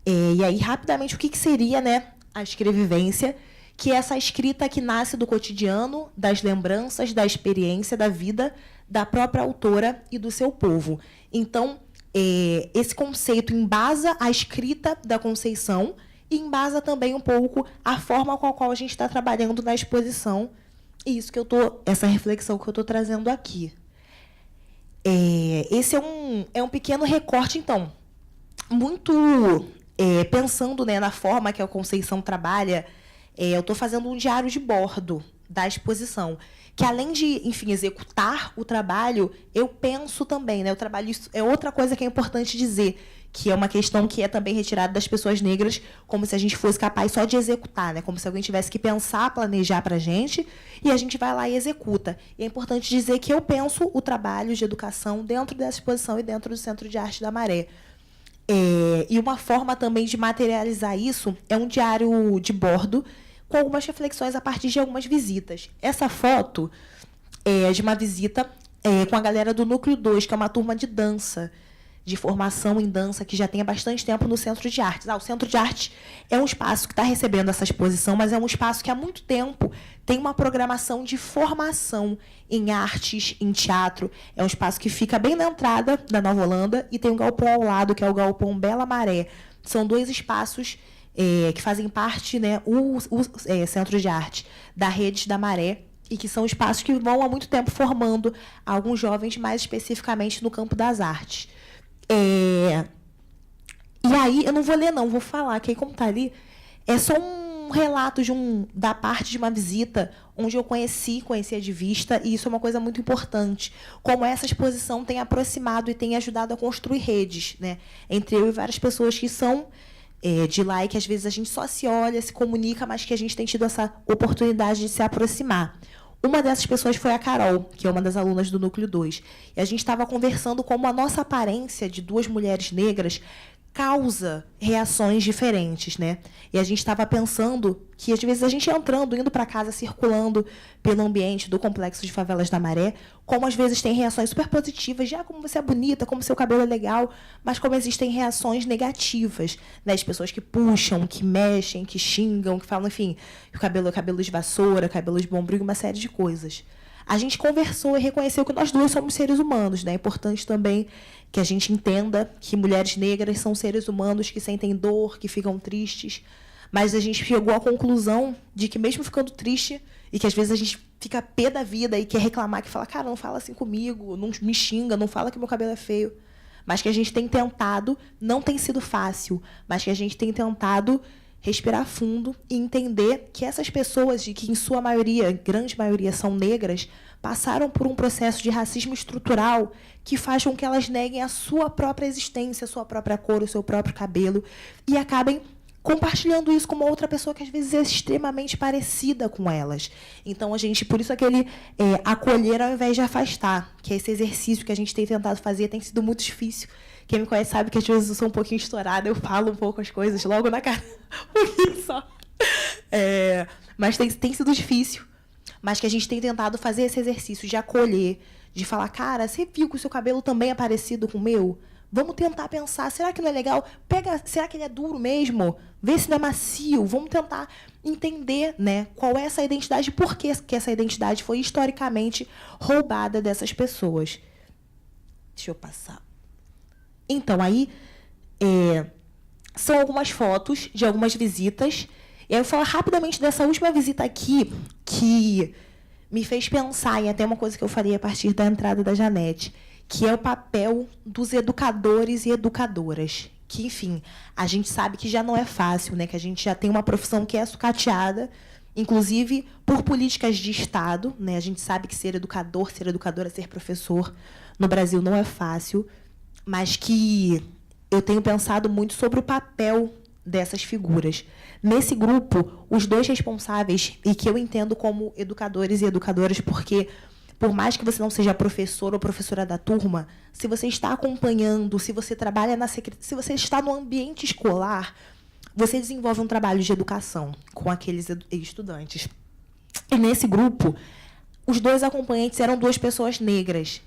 E aí, rapidamente, o que seria, né, a escrevivência? Que é essa escrita que nasce do cotidiano, das lembranças, da experiência, da vida da própria autora e do seu povo. Então, esse conceito embasa a escrita da Conceição e embasa também um pouco a forma com a qual a gente está trabalhando na exposição. E isso que essa reflexão que eu estou trazendo aqui. Esse é um pequeno recorte, então, muito pensando, né, na forma que a Conceição trabalha. Eu estou fazendo um diário de bordo da exposição, que além de, enfim, executar o trabalho, eu penso também, né, o trabalho, isso é outra coisa que é importante dizer, que é uma questão que é também retirada das pessoas negras, como se a gente fosse capaz só de executar, né, como se alguém tivesse que pensar, planejar para a gente, e a gente vai lá e executa. E é importante dizer que eu penso o trabalho de educação dentro dessa exposição e dentro do Centro de Arte da Maré. E uma forma também de materializar isso é um diário de bordo, com algumas reflexões a partir de algumas visitas. Essa foto é de uma visita com a galera do Núcleo 2, que é uma turma de dança, de formação em dança, que já tem há bastante tempo no Centro de Artes. O Centro de Arte é um espaço que está recebendo essa exposição, mas é um espaço que há muito tempo tem uma programação de formação em artes, em teatro. É um espaço que fica bem na entrada da Nova Holanda e tem um galpão ao lado, que é o Galpão Bela Maré. São dois espaços que fazem parte, né, o Centro de Arte da Rede da Maré, e que são espaços que vão há muito tempo formando alguns jovens, mais especificamente no campo das artes. E aí, eu não vou ler, não, vou falar, que aí, como está ali, é só um relato da parte de uma visita onde eu conhecia de vista, e isso é uma coisa muito importante, como essa exposição tem aproximado e tem ajudado a construir redes, né, entre eu e várias pessoas que são de lá, e que às vezes a gente só se olha, se comunica, mas que a gente tem tido essa oportunidade de se aproximar. Uma dessas pessoas foi a Carol, que é uma das alunas do Núcleo 2. E a gente estava conversando como a nossa aparência de duas mulheres negras causa reações diferentes, né? E a gente estava pensando que, às vezes, a gente entrando, indo para casa, circulando pelo ambiente do Complexo de Favelas da Maré, como, às vezes, tem reações super positivas, de como você é bonita, como seu cabelo é legal, mas como existem reações negativas, né? As pessoas que puxam, que mexem, que xingam, que falam, enfim, que o cabelo é cabelo de vassoura, cabelo de bombril, uma série de coisas. A gente conversou e reconheceu que nós duas somos seres humanos, né? É importante também que a gente entenda que mulheres negras são seres humanos que sentem dor, que ficam tristes, mas a gente chegou à conclusão de que, mesmo ficando triste, e que às vezes a gente fica pé da vida e quer reclamar, que fala, cara, não fala assim comigo, não me xinga, não fala que meu cabelo é feio, mas que a gente tem tentado, não tem sido fácil, mas que a gente tem tentado respirar fundo e entender que essas pessoas, de que em sua maioria, grande maioria, são negras, passaram por um processo de racismo estrutural que faz com que elas neguem a sua própria existência, a sua própria cor, o seu próprio cabelo, e acabem compartilhando isso com uma outra pessoa que às vezes é extremamente parecida com elas. Então, a gente, por isso aquele acolher ao invés de afastar, que é esse exercício que a gente tem tentado fazer, tem sido muito difícil. Quem me conhece sabe que às vezes eu sou um pouquinho estourada, eu falo um pouco as coisas logo na cara, um pouquinho só. Mas tem sido difícil. Mas que a gente tem tentado fazer esse exercício de acolher, de falar, cara, você viu que o seu cabelo também é parecido com o meu? Vamos tentar pensar, será que não é legal? Será que ele é duro mesmo? Vê se não é macio. Vamos tentar entender, né, qual é essa identidade, por que essa identidade foi historicamente roubada dessas pessoas. Deixa eu passar. Então, aí, são algumas fotos de algumas visitas. E aí eu vou falar rapidamente dessa última visita aqui, que me fez pensar em até uma coisa que eu falei a partir da entrada da Janete, que é o papel dos educadores e educadoras. Que, enfim, a gente sabe que já não é fácil, né? Que a gente já tem uma profissão que é sucateada, inclusive por políticas de Estado, né? A gente sabe que ser educador, ser educadora, ser professor no Brasil não é fácil, mas que eu tenho pensado muito sobre o papel dessas figuras. Nesse grupo, os dois responsáveis, e que eu entendo como educadores e educadoras, porque, por mais que você não seja professor ou professora da turma, se você está acompanhando, se você trabalha se você está no ambiente escolar, você desenvolve um trabalho de educação com aqueles estudantes. E nesse grupo, os dois acompanhantes eram duas pessoas negras.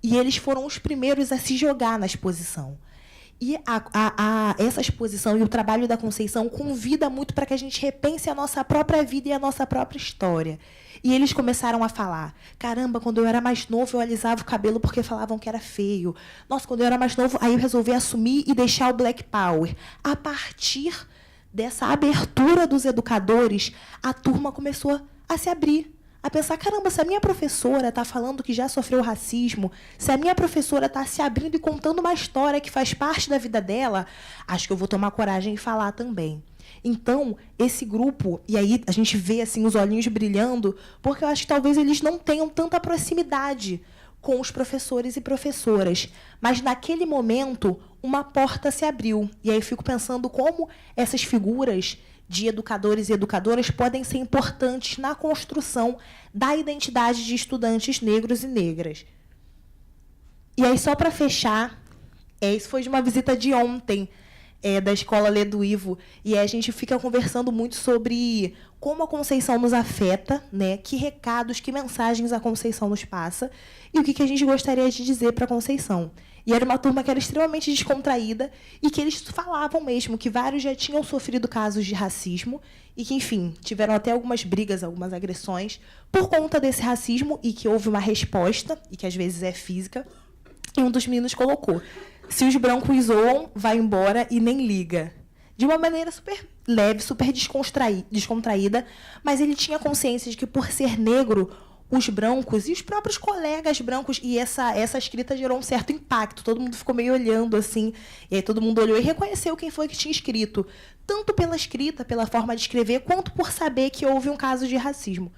E eles foram os primeiros a se jogar na exposição. E essa exposição e o trabalho da Conceição convida muito para que a gente repense a nossa própria vida e a nossa própria história. E eles começaram a falar, caramba, quando eu era mais novo, eu alisava o cabelo porque falavam que era feio. Nossa, quando eu era mais novo, aí eu resolvi assumir e deixar o Black Power. A partir dessa abertura dos educadores, a turma começou a se abrir. A pensar, caramba, se a minha professora está falando que já sofreu racismo, se a minha professora está se abrindo e contando uma história que faz parte da vida dela, acho que eu vou tomar coragem e falar também. Então, esse grupo, e aí a gente vê assim, os olhinhos brilhando, porque eu acho que talvez eles não tenham tanta proximidade com os professores e professoras. Mas, naquele momento, uma porta se abriu. E aí eu fico pensando como essas figuras de educadores e educadoras podem ser importantes na construção da identidade de estudantes negros e negras. E aí, só para fechar, isso foi de uma visita de ontem, da Escola Lê do Ivo, e aí a gente fica conversando muito sobre como a Conceição nos afeta, né? Que recados, que mensagens a Conceição nos passa, e o que a gente gostaria de dizer para a Conceição. E era uma turma que era extremamente descontraída e que eles falavam mesmo que vários já tinham sofrido casos de racismo e que, enfim, tiveram até algumas brigas, algumas agressões por conta desse racismo e que houve uma resposta, e que às vezes é física, e um dos meninos colocou, se os brancos zoam, vai embora e nem liga. de uma maneira super leve, super descontraída, mas ele tinha consciência de que, por ser negro, os brancos e os próprios colegas brancos, e essa escrita gerou um certo impacto. Todo mundo ficou meio olhando assim, e aí todo mundo olhou e reconheceu quem foi que tinha escrito, tanto pela escrita, pela forma de escrever, quanto por saber que houve um caso de racismo.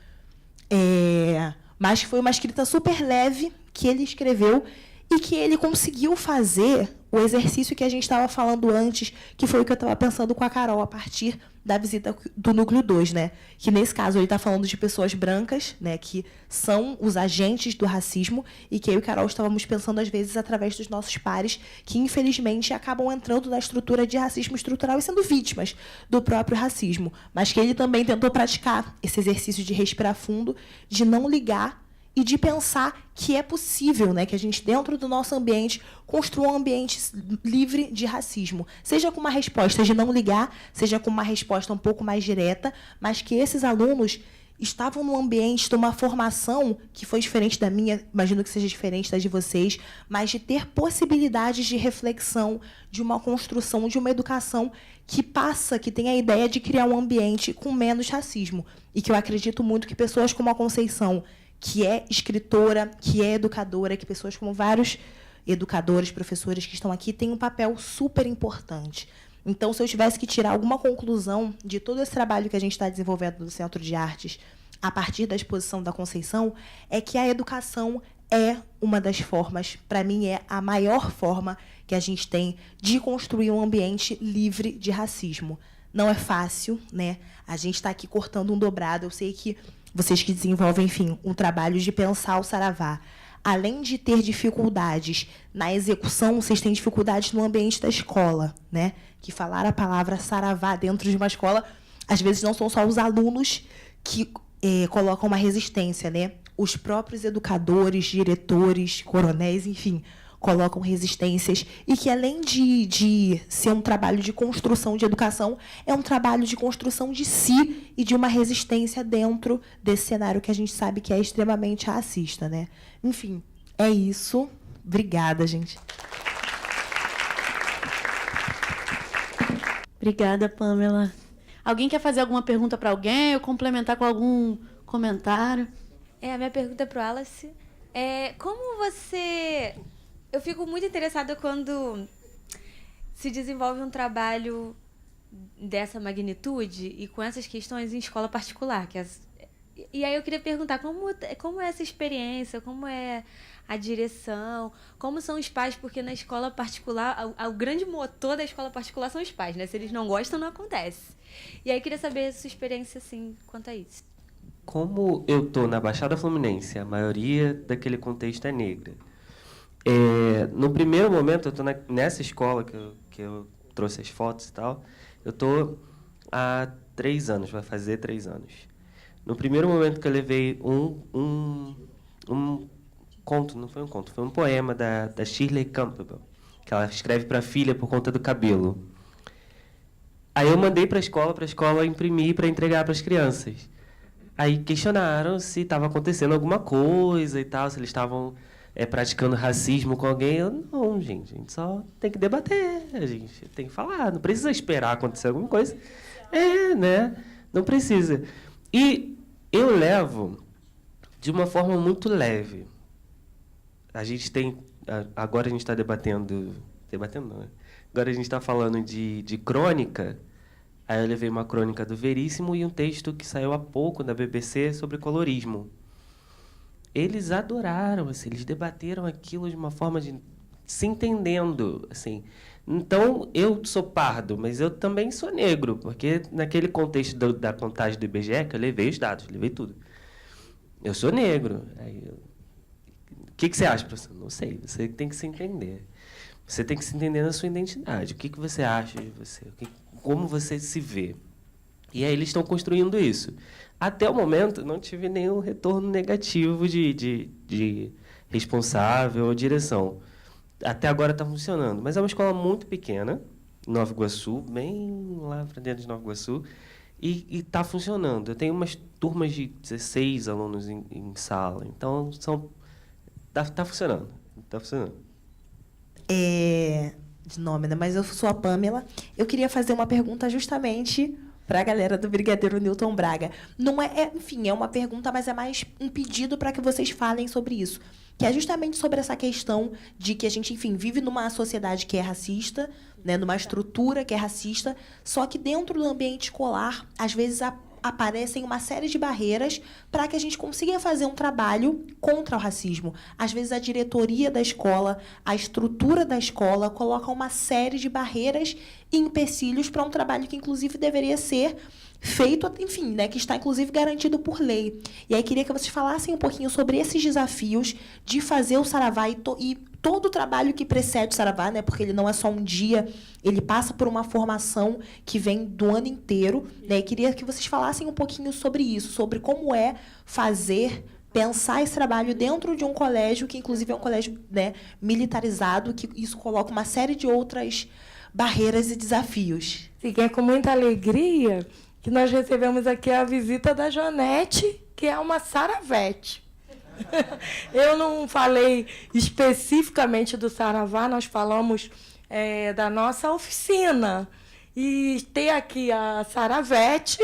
Mas foi uma escrita super leve que ele escreveu e que ele conseguiu fazer o exercício que a gente estava falando antes, que foi o que eu estava pensando com a Carol a partir da visita do Núcleo 2, né? Que, nesse caso, ele está falando de pessoas brancas, né, que são os agentes do racismo, e que eu e a Carol estávamos pensando, às vezes, através dos nossos pares, que, infelizmente, acabam entrando na estrutura de racismo estrutural e sendo vítimas do próprio racismo. Mas que ele também tentou praticar esse exercício de respirar fundo, de não ligar e de pensar que é possível, né, que a gente, dentro do nosso ambiente, construa um ambiente livre de racismo. Seja com uma resposta de não ligar, seja com uma resposta um pouco mais direta, mas que esses alunos estavam num ambiente de uma formação que foi diferente da minha, imagino que seja diferente da de vocês, mas de ter possibilidades de reflexão, de uma construção, de uma educação que passa, que tem a ideia de criar um ambiente com menos racismo. E que eu acredito muito que pessoas como a Conceição, que é escritora, que é educadora, que pessoas como vários educadores, professores que estão aqui, têm um papel super importante. Então, se eu tivesse que tirar alguma conclusão de todo esse trabalho que a gente está desenvolvendo no Centro de Artes, a partir da exposição da Conceição, é que a educação é uma das formas, para mim, é a maior forma que a gente tem de construir um ambiente livre de racismo. Não é fácil, né? A gente está aqui cortando um dobrado. Eu sei que vocês que desenvolvem, enfim, um trabalho de pensar o Saravá, além de ter dificuldades na execução, vocês têm dificuldades no ambiente da escola, né? Que falar a palavra Saravá dentro de uma escola, às vezes não são só os alunos que colocam uma resistência, né? Os próprios educadores, diretores, coronéis, enfim, colocam resistências, e que, além de ser um trabalho de construção de educação, é um trabalho de construção de si e de uma resistência dentro desse cenário que a gente sabe que é extremamente racista, né? Enfim, é isso. Obrigada, gente. Obrigada, Pamela. Alguém quer fazer alguma pergunta para alguém ou complementar com algum comentário? A minha pergunta para o Wallace é: como você... Eu fico muito interessada quando se desenvolve um trabalho dessa magnitude e com essas questões em escola particular. E aí eu queria perguntar como é essa experiência, como é a direção, como são os pais, porque na escola particular, o grande motor da escola particular são os pais, né? Se eles não gostam, não acontece. E aí eu queria saber a sua experiência, assim, quanto a isso. Como eu estou na Baixada Fluminense, a maioria daquele contexto é negra. No primeiro momento, eu estou nessa escola que eu trouxe as fotos e tal, eu estou há 3 anos, vai fazer 3 anos. No primeiro momento que eu levei um conto, não foi um conto, foi um poema da Shirley Campbell, que ela escreve para a filha por conta do cabelo. Aí eu mandei para a escola imprimir para entregar para as crianças. Aí questionaram se estava acontecendo alguma coisa e tal, se eles estavam praticando racismo com alguém. Eu, não, gente, a gente só tem que debater, a gente tem que falar, não precisa esperar acontecer alguma coisa. Né? Não precisa. E eu levo de uma forma muito leve. A gente tem... Agora a gente está debatendo não, né? Agora a gente está falando de crônica. Aí eu levei uma crônica do Veríssimo e um texto que saiu há pouco na BBC sobre colorismo. Eles adoraram, assim, eles debateram aquilo de uma forma de se entendendo, assim. Então, eu sou pardo, mas eu também sou negro, porque naquele contexto da contagem do IBGE, que eu levei os dados, levei tudo. Eu sou negro. O que você acha, professor? Não sei, você tem que se entender. Você tem que se entender na sua identidade. O que você acha de você? Como você se vê? E aí eles estão construindo isso. Até o momento, não tive nenhum retorno negativo de responsável ou direção. Até agora está funcionando. Mas é uma escola muito pequena, Nova Iguaçu, bem lá para dentro de Nova Iguaçu, e está funcionando. Eu tenho umas turmas de 16 alunos em sala. Então, tá funcionando. Está funcionando. de nome, né? Mas eu sou a Pamela. Eu queria fazer uma pergunta justamente para a galera do Brigadeiro Newton Braga. Não enfim, é uma pergunta, mas é mais um pedido para que vocês falem sobre isso. Que é justamente sobre essa questão de que a gente, enfim, vive numa sociedade que é racista, né, numa estrutura que é racista, só que dentro do ambiente escolar, às vezes aparecem uma série de barreiras para que a gente consiga fazer um trabalho contra o racismo. Às vezes a diretoria da escola, a estrutura da escola coloca uma série de barreiras e empecilhos para um trabalho que, inclusive, deveria ser feito, enfim, né, que está, inclusive, garantido por lei. E aí queria que vocês falassem um pouquinho sobre esses desafios de fazer o Saravá e todo o trabalho que precede o Saravá, né, porque ele não é só um dia, ele passa por uma formação que vem do ano inteiro. Né, e queria que vocês falassem um pouquinho sobre isso, sobre como é pensar esse trabalho dentro de um colégio, que, inclusive, é um colégio, né, militarizado, que isso coloca uma série de outras barreiras e desafios. Sim, é com muita alegria que nós recebemos aqui a visita da Jonete, que é uma saravete. Eu não falei especificamente do Saravá, nós falamos da nossa oficina. E ter aqui a saravete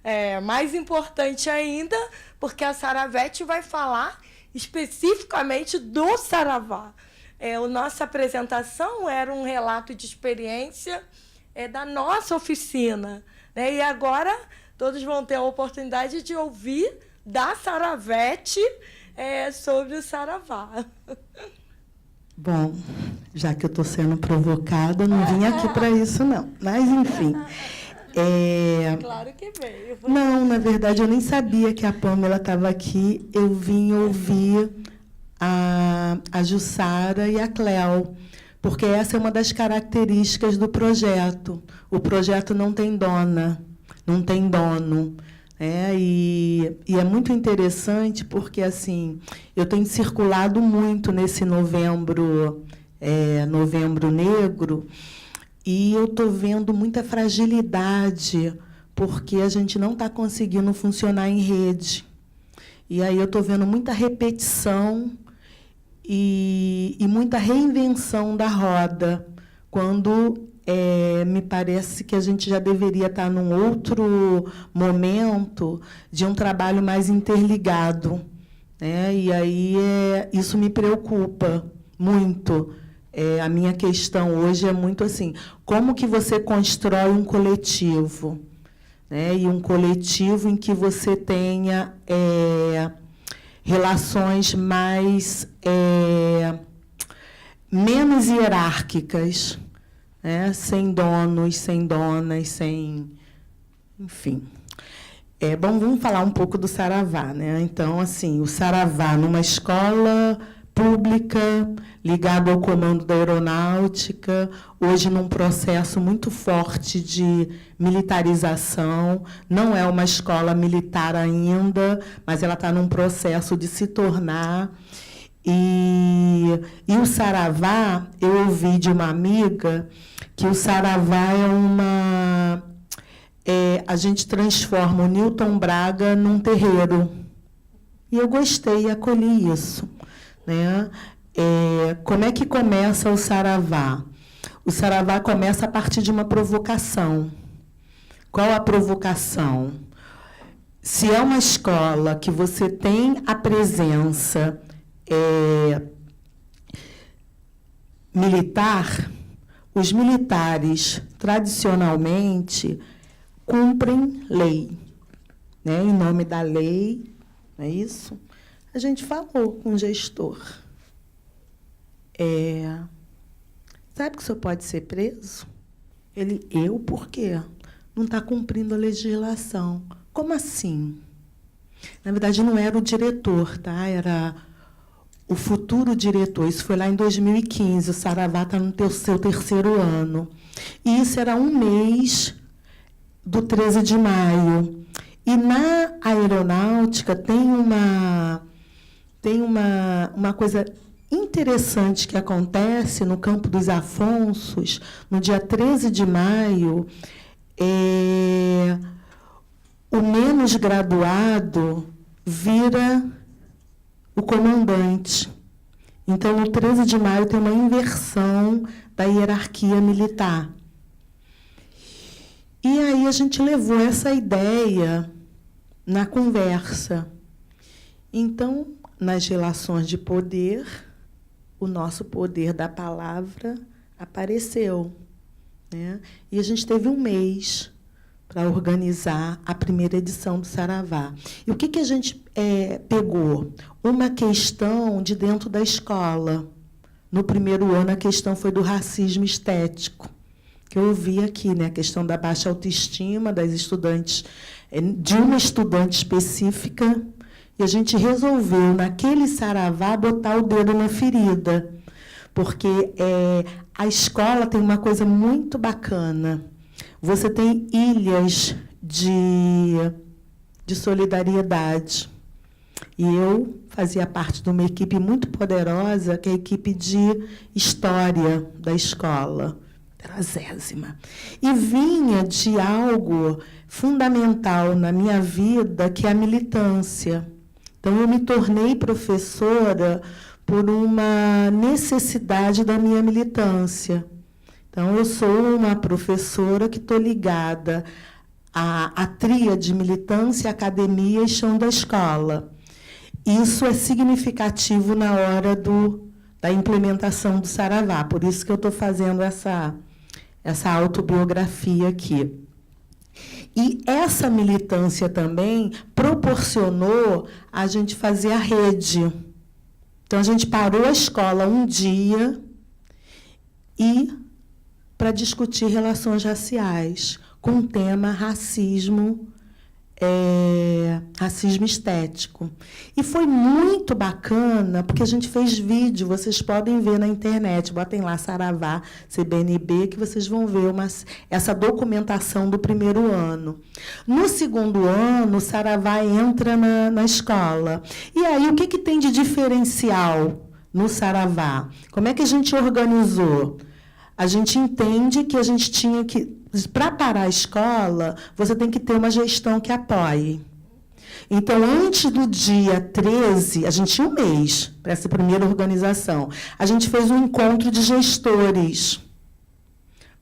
é mais importante ainda, porque a saravete vai falar especificamente do Saravá. A nossa apresentação era um relato de experiência da nossa oficina. Né? E agora todos vão ter a oportunidade de ouvir da Saravete sobre o Saravá. Bom, já que eu estou sendo provocada, não vim aqui para isso, não. Mas, enfim. Claro que veio. Não, na verdade, eu nem sabia que a Pamela estava aqui. Eu vim ouvir a Jussara e a Cléo, porque essa é uma das características do projeto. O projeto não tem dona, não tem dono. E é muito interessante porque, assim, eu tenho circulado muito nesse novembro negro, e eu estou vendo muita fragilidade, porque a gente não está conseguindo funcionar em rede. E aí eu estou vendo muita repetição e muita reinvenção da roda, quando me parece que a gente já deveria estar num outro momento de um trabalho mais interligado. E aí isso me preocupa muito. A minha questão hoje é muito assim, como que você constrói um coletivo? E um coletivo em que você tenha relações menos hierárquicas, sem donos, sem donas, sem... Enfim. Bom, vamos falar um pouco do Saravá. Então, assim, o Saravá, numa escola pública, ligado ao comando da aeronáutica, hoje num processo muito forte de militarização. Não é uma escola militar ainda, mas ela está num processo de se tornar. E o Saravá, eu ouvi de uma amiga que o Saravá a gente transforma o Newton Braga num terreiro. E eu gostei e acolhi isso. Como é que começa o Saravá? O Saravá começa a partir de uma provocação. Qual a provocação? Se é uma escola que você tem a presença militar, os militares, tradicionalmente, cumprem lei. Em nome da lei, não é isso? A gente falou com o gestor. Sabe que o senhor pode ser preso? Eu? Por quê? Não está cumprindo a legislação. Como assim? Na verdade, não era o diretor, tá? Era o futuro diretor. Isso foi lá em 2015. O Saravá está no seu terceiro ano. E isso era um mês do 13 de maio. E na aeronáutica tem uma coisa interessante que acontece no Campo dos Afonsos, no dia 13 de maio. O menos graduado vira o comandante. Então, no 13 de maio tem uma inversão da hierarquia militar. E aí a gente levou essa ideia na conversa. Então, nas relações de poder, o nosso poder da palavra apareceu, né? E a gente teve um mês para organizar a primeira edição do Saravá. E o que a gente pegou? Uma questão de dentro da escola. No primeiro ano, a questão foi do racismo estético, que eu ouvi aqui, né? A questão da baixa autoestima das estudantes, de uma estudante específica, e a gente resolveu, naquele Saravá, botar o dedo na ferida, porque a escola tem uma coisa muito bacana. Você tem ilhas de solidariedade. E eu fazia parte de uma equipe muito poderosa, que é a equipe de história da escola, 30ª. E vinha de algo fundamental na minha vida, que é a militância. Então, eu me tornei professora por uma necessidade da minha militância. Então, eu sou uma professora que estou ligada à tríade militância, academia e chão da escola. Isso é significativo na hora da implementação do Saravá. Por isso que eu estou fazendo essa autobiografia aqui. E essa militância também proporcionou a gente fazer a rede. Então, a gente parou a escola um dia para discutir relações raciais, com o tema racismo estético. E foi muito bacana, porque a gente fez vídeo, vocês podem ver na internet, botem lá Saravá, CBNB, que vocês vão ver essa documentação do primeiro ano. No segundo ano, o Saravá entra na escola. E aí, o que tem de diferencial no Saravá? Como é que a gente organizou? A gente entende que a gente tinha que, para parar a escola, você tem que ter uma gestão que apoie. Então, antes do dia 13, a gente tinha um mês para essa primeira organização. A gente fez um encontro de gestores,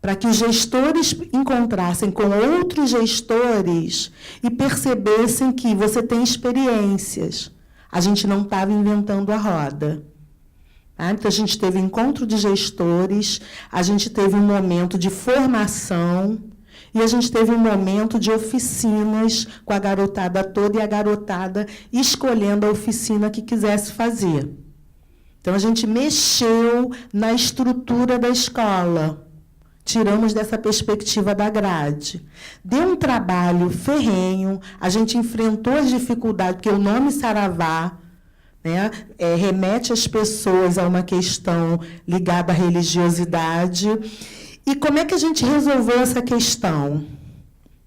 para que os gestores encontrassem com outros gestores e percebessem que você tem experiências. A gente não estava inventando a roda. Então, a gente teve encontro de gestores, a gente teve um momento de formação e a gente teve um momento de oficinas com a garotada toda e a garotada escolhendo a oficina que quisesse fazer. Então, a gente mexeu na estrutura da escola, tiramos dessa perspectiva da grade. Deu um trabalho ferrenho, a gente enfrentou as dificuldades, porque o nome Saravá, né, remete as pessoas a uma questão ligada à religiosidade. E como é que a gente resolveu essa questão?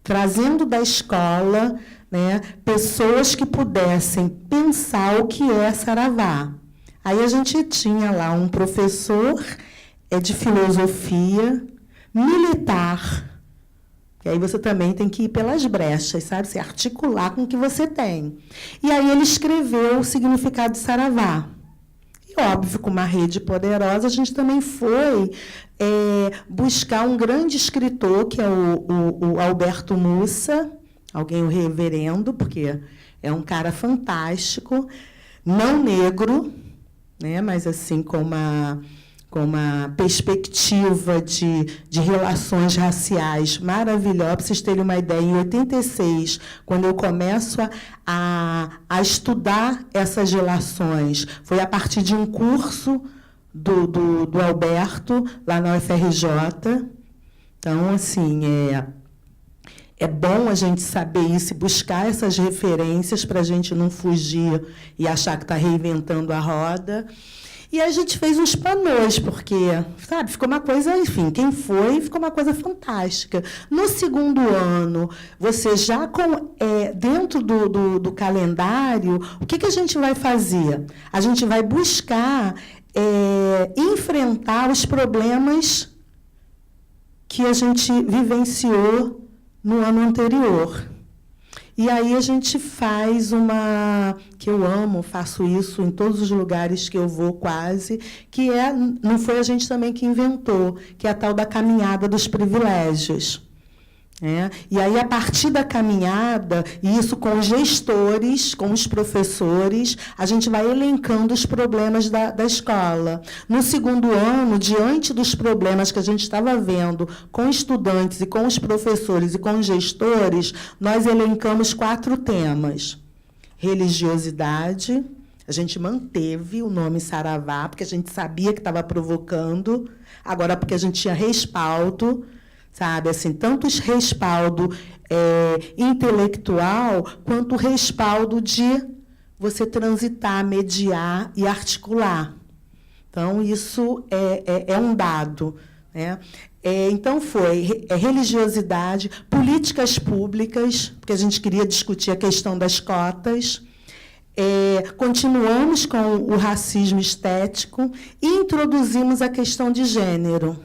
Trazendo da escola, né, pessoas que pudessem pensar o que é Saravá. Aí a gente tinha lá um professor de filosofia, militar, e aí você também tem que ir pelas brechas, sabe? Se articular com o que você tem. E aí ele escreveu o significado de Saravá. E, óbvio, com uma rede poderosa, a gente também foi buscar um grande escritor, que é o Alberto Mussa, o reverendo, porque é um cara fantástico, não negro, né? Mas assim, com uma perspectiva de relações raciais maravilhosa. Para vocês terem uma ideia, em 86, quando eu começo a estudar essas relações, foi a partir de um curso do Alberto, lá na UFRJ. Então, assim, é bom a gente saber isso e buscar essas referências para a gente não fugir e achar que está reinventando a roda. E a gente fez uns panões, porque, sabe, ficou uma coisa, enfim, quem foi, ficou uma coisa fantástica. No segundo ano, você já dentro do calendário, o que a gente vai fazer? A gente vai buscar enfrentar os problemas que a gente vivenciou no ano anterior. E aí a gente faz uma, que eu amo, faço isso em todos os lugares que eu vou quase, que não foi a gente também que inventou, que é a tal da caminhada dos privilégios. E aí, a partir da caminhada, e isso com os gestores, com os professores, a gente vai elencando os problemas da escola. No segundo ano, diante dos problemas que a gente estava vendo com estudantes e com os professores e com os gestores, nós elencamos 4 temas. Religiosidade, a gente manteve o nome Saravá, porque a gente sabia que estava provocando, agora porque a gente tinha respaldo, sabe, assim, tanto o respaldo intelectual, quanto o respaldo de você transitar, mediar e articular. Então, isso é um dado. Então, foi religiosidade, políticas públicas, porque a gente queria discutir a questão das cotas, continuamos com o racismo estético e introduzimos a questão de gênero.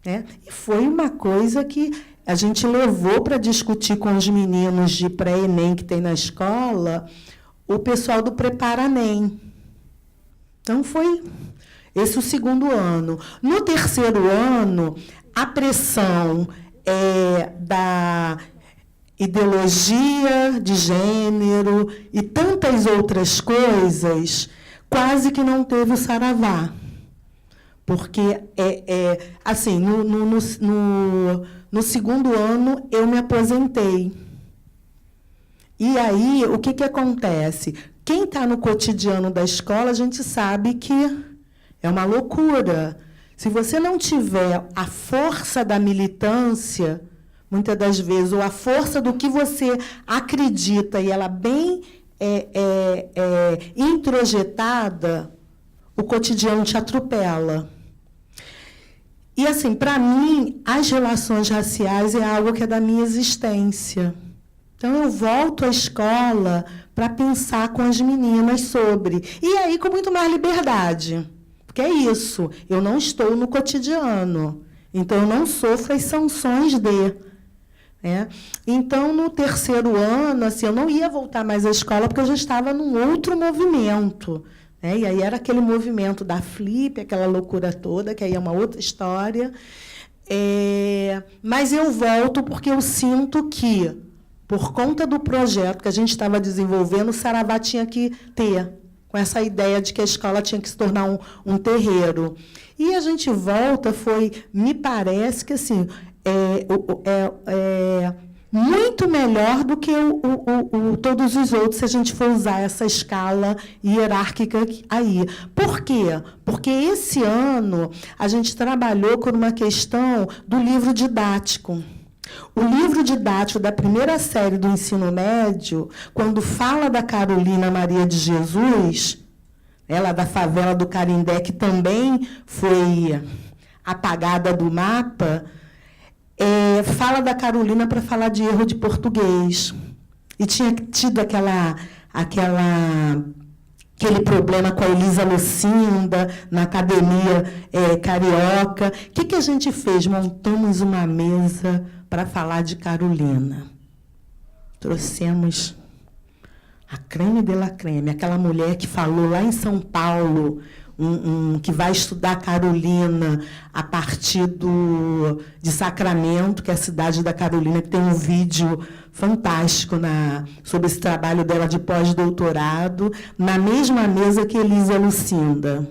E foi uma coisa que a gente levou para discutir com os meninos de pré-ENEM que tem na escola, o pessoal do Prepara-NEM. Então, foi esse o segundo ano. No terceiro ano, a pressão da ideologia de gênero e tantas outras coisas, quase que não teve o Saravá. Porque, assim, no segundo ano, eu me aposentei. E aí, o que acontece? Quem está no cotidiano da escola, a gente sabe que é uma loucura. Se você não tiver a força da militância, muitas das vezes, ou a força do que você acredita, e ela bem introjetada, o cotidiano te atropela. E, assim, para mim, as relações raciais é algo que é da minha existência. Então, eu volto à escola para pensar com as meninas sobre. E aí, com muito mais liberdade. Porque é isso, eu não estou no cotidiano. Então, eu não sofro as sanções de... Então, no terceiro ano, assim, eu não ia voltar mais à escola porque eu já estava num outro movimento. E aí era aquele movimento da Flip, aquela loucura toda, que aí é uma outra história. Mas eu volto porque eu sinto que, por conta do projeto que a gente estava desenvolvendo, o Saravá tinha que ter, com essa ideia de que a escola tinha que se tornar um terreiro. E a gente volta, me parece que assim, muito melhor do que todos os outros, se a gente for usar essa escala hierárquica aí. Por quê? Porque esse ano a gente trabalhou com uma questão do livro didático. O livro didático da primeira série do ensino médio, quando fala da Carolina Maria de Jesus, ela da favela do Carindé, que também foi apagada do mapa, fala da Carolina para falar de erro de português. E tinha tido aquele problema com a Elisa Lucinda, na academia carioca. O que a gente fez? Montamos uma mesa para falar de Carolina. Trouxemos a creme de la creme, aquela mulher que falou lá em São Paulo, que vai estudar Carolina a partir de Sacramento, que é a cidade da Carolina, que tem um vídeo fantástico sobre esse trabalho dela de pós-doutorado, na mesma mesa que Elisa Lucinda.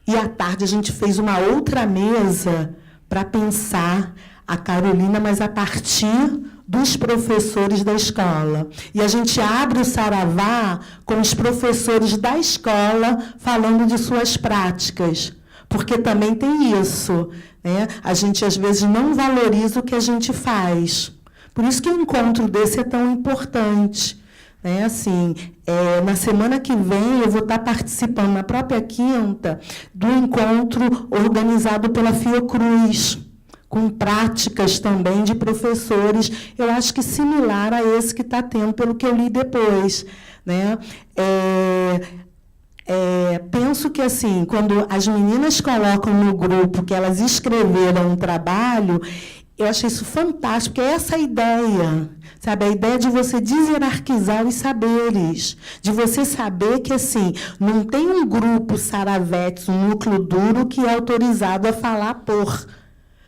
E, à tarde, a gente fez uma outra mesa para pensar a Carolina, mas a partir dos professores da escola. E a gente abre o Saravá com os professores da escola falando de suas práticas, porque também tem isso, A gente, às vezes, não valoriza o que a gente faz. Por isso que um encontro desse é tão importante. Assim, na semana que vem, eu vou estar participando, na própria quinta, do encontro organizado pela Fiocruz, com práticas também de professores, eu acho que similar a esse que está tendo, pelo que eu li depois. Penso que, assim, quando as meninas colocam no grupo que elas escreveram um trabalho, eu achei isso fantástico, porque é essa ideia, sabe? A ideia de você deshierarquizar os saberes, de você saber que, assim, não tem um grupo Saravetes, um núcleo duro que é autorizado a falar por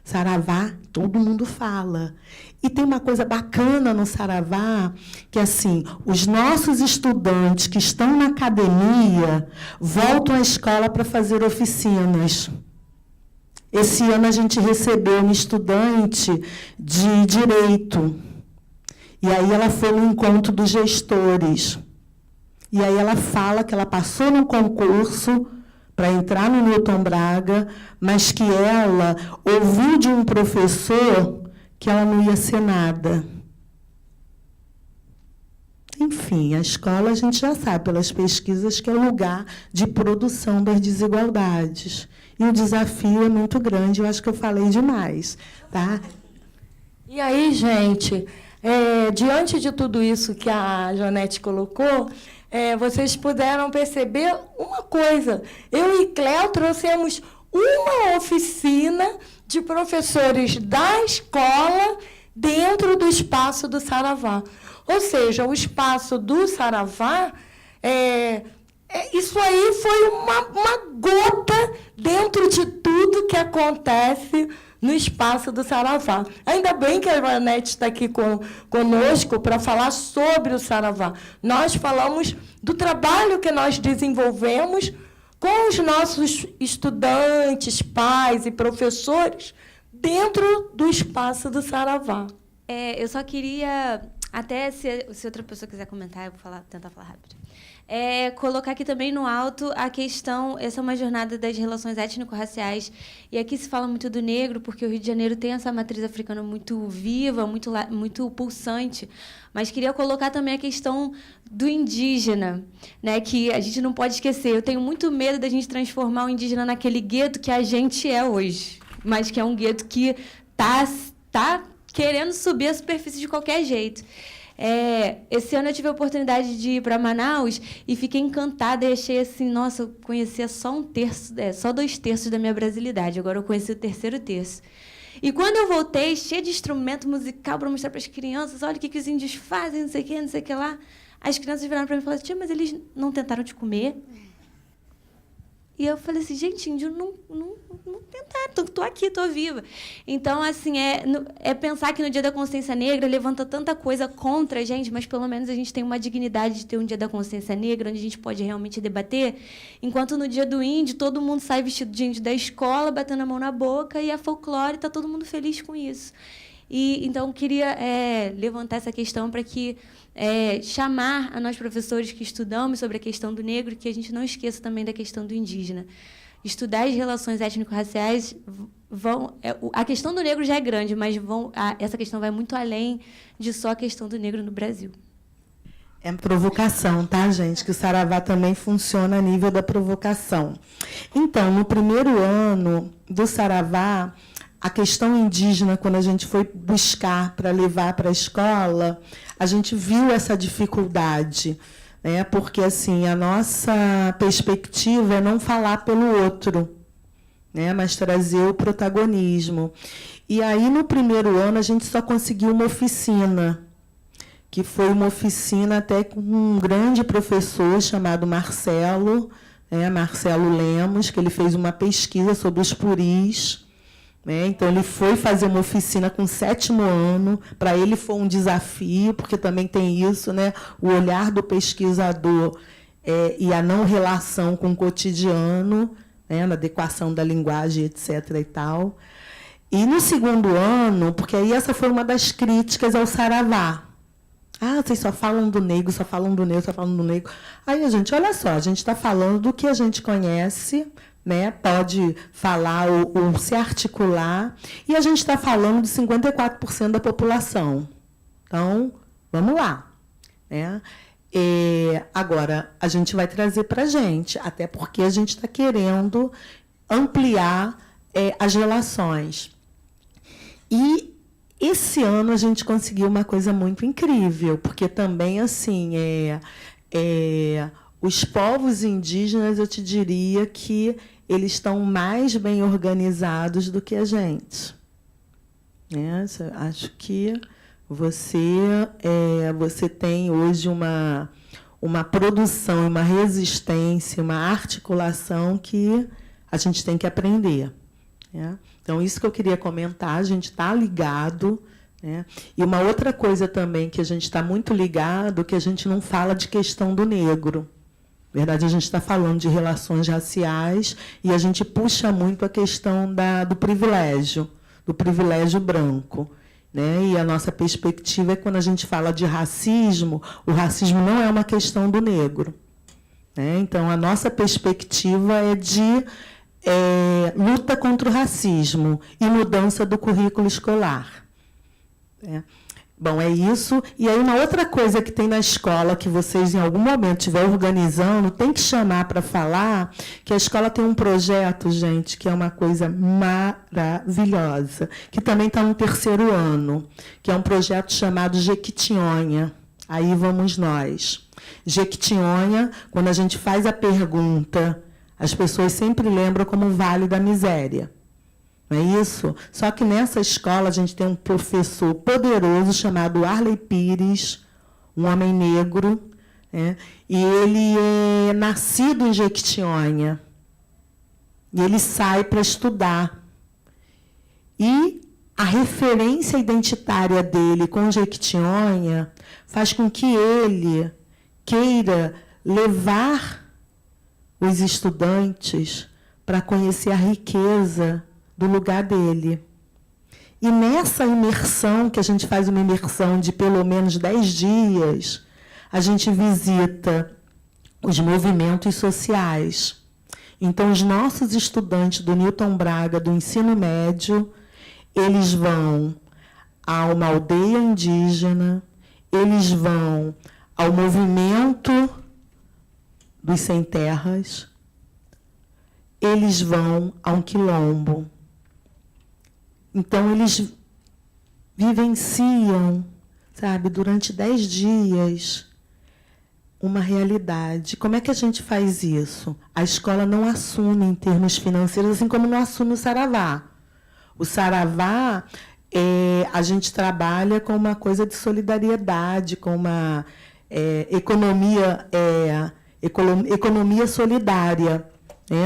Saravá, todo mundo fala. E tem uma coisa bacana no Saravá, que, assim, os nossos estudantes que estão na academia voltam à escola para fazer oficinas. Esse ano a gente recebeu uma estudante de Direito. E aí ela foi no encontro dos gestores. E aí ela fala que ela passou no concurso para entrar no Newton Braga, mas que ela ouviu de um professor que ela não ia ser nada. Enfim, a escola a gente já sabe, pelas pesquisas, que é o lugar de produção das desigualdades. E o desafio é muito grande, eu acho que eu falei demais. Tá? E aí, gente, diante de tudo isso que a Janete colocou, vocês puderam perceber uma coisa. Eu e Cléo trouxemos uma oficina de professores da escola dentro do espaço do Saravá. Ou seja, o espaço do Saravá, isso aí foi uma gota dentro de tudo que acontece no espaço do Saravá. Ainda bem que a Janete está aqui conosco para falar sobre o Saravá. Nós falamos do trabalho que nós desenvolvemos com os nossos estudantes, pais e professores dentro do espaço do Saravá. Eu só queria, até se outra pessoa quiser comentar, eu vou tentar falar rápido. Colocar aqui também no alto a questão, essa é uma jornada das relações étnico-raciais, e aqui se fala muito do negro, porque o Rio de Janeiro tem essa matriz africana muito viva, muito pulsante, mas queria colocar também a questão do indígena, né, que a gente não pode esquecer. Eu tenho muito medo da gente transformar o indígena naquele gueto que a gente é hoje, mas que é um gueto que tá querendo subir a superfície de qualquer jeito. Esse ano eu tive a oportunidade de ir para Manaus e fiquei encantada e achei assim, nossa, eu conhecia só 2/3 da minha brasilidade, agora eu conheci o 3/3. E quando eu voltei, cheia de instrumento musical para mostrar para as crianças, olha o que os índios fazem, não sei o que lá, as crianças viraram para mim e falaram, tia, mas eles não tentaram te comer? E eu falei assim, gente, índio não tentaram, estou aqui, estou viva. Então, assim, pensar que no Dia da Consciência Negra levanta tanta coisa contra a gente, mas pelo menos a gente tem uma dignidade de ter um Dia da Consciência Negra, onde a gente pode realmente debater, enquanto no Dia do Índio, todo mundo sai vestido de índio da escola, batendo a mão na boca, e a folclore está todo mundo feliz com isso. E, então, queria levantar essa questão para que chamar a nós, professores que estudamos sobre a questão do negro, que a gente não esqueça também da questão do indígena. Estudar as relações étnico-raciais a questão do negro já é grande, mas essa questão vai muito além de só a questão do negro no Brasil. É provocação, tá, gente? Que o Saravá também funciona a nível da provocação. Então, no primeiro ano do Saravá, a questão indígena, quando a gente foi buscar para levar para a escola, a gente viu essa dificuldade, né? Porque, assim, a nossa perspectiva é não falar pelo outro, né? Mas trazer o protagonismo. E aí, no primeiro ano, a gente só conseguiu uma oficina, que foi uma oficina até com um grande professor chamado Marcelo, Marcelo Lemos, que ele fez uma pesquisa sobre os puris. Então, ele foi fazer uma oficina com o 7º ano. Para ele foi um desafio, porque também tem isso, né? O olhar do pesquisador e a não relação com o cotidiano, né? Na adequação da linguagem, etc. e tal. E no 2º ano, porque aí essa foi uma das críticas ao Saravá. Vocês só falam do negro, só falam do negro, só falam do negro. Aí, gente, olha só, a gente está falando do que a gente conhece, né? Pode falar ou se articular, e a gente está falando de 54% da população. Então, vamos lá. Né? Agora, a gente vai trazer para a gente, até porque a gente está querendo ampliar as relações. E esse ano a gente conseguiu uma coisa muito incrível, porque também, assim, os povos indígenas, eu te diria que eles estão mais bem organizados do que a gente. né? Acho que você tem hoje uma produção, uma resistência, uma articulação que a gente tem que aprender, né? Então, isso que eu queria comentar, a gente está ligado, né? E uma outra coisa também que a gente está muito ligado, que a gente não fala de questão do negro. Na verdade, a gente está falando de relações raciais e a gente puxa muito a questão do privilégio branco, né? E a nossa perspectiva é quando a gente fala de racismo, o racismo não é uma questão do negro, né? Então, a nossa perspectiva é de luta contra o racismo e mudança do currículo escolar. Bom, é isso. E aí, uma outra coisa que tem na escola, que vocês, em algum momento, estiverem organizando, tem que chamar para falar, que a escola tem um projeto, gente, que é uma coisa maravilhosa, que também está no 3º ano, que é um projeto chamado Jequitinhonha. Aí vamos nós. Jequitinhonha, quando a gente faz a pergunta, as pessoas sempre lembram como o Vale da Miséria. Não é isso? Só que nessa escola a gente tem um professor poderoso chamado Arley Pires, um homem negro, né? E ele é nascido em Jequitinhonha. E ele sai para estudar. E a referência identitária dele com Jequitinhonha faz com que ele queira levar os estudantes para conhecer a riqueza do lugar dele. E nessa imersão, que a gente faz uma imersão de pelo menos 10 dias, a gente visita os movimentos sociais. Então, os nossos estudantes do Newton Braga, do ensino médio, eles vão a uma aldeia indígena, eles vão ao movimento dos sem terras, eles vão a um quilombo. Então, eles vivenciam, sabe, durante 10 dias, uma realidade. Como é que a gente faz isso? A escola não assume em termos financeiros, assim como não assume o Saravá. O Saravá, a gente trabalha com uma coisa de solidariedade, com uma economia solidária.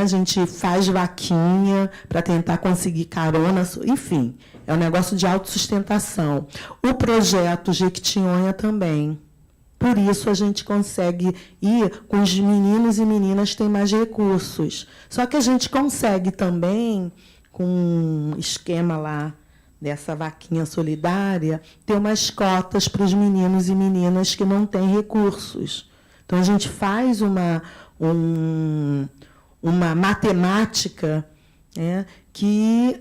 A gente faz vaquinha para tentar conseguir carona, enfim, é um negócio de autossustentação. O projeto Jequitinhonha também. Por isso a gente consegue ir com os meninos e meninas que têm mais recursos. Só que a gente consegue também, com um esquema lá dessa vaquinha solidária, ter umas cotas para os meninos e meninas que não têm recursos. Então, a gente faz uma matemática, né, que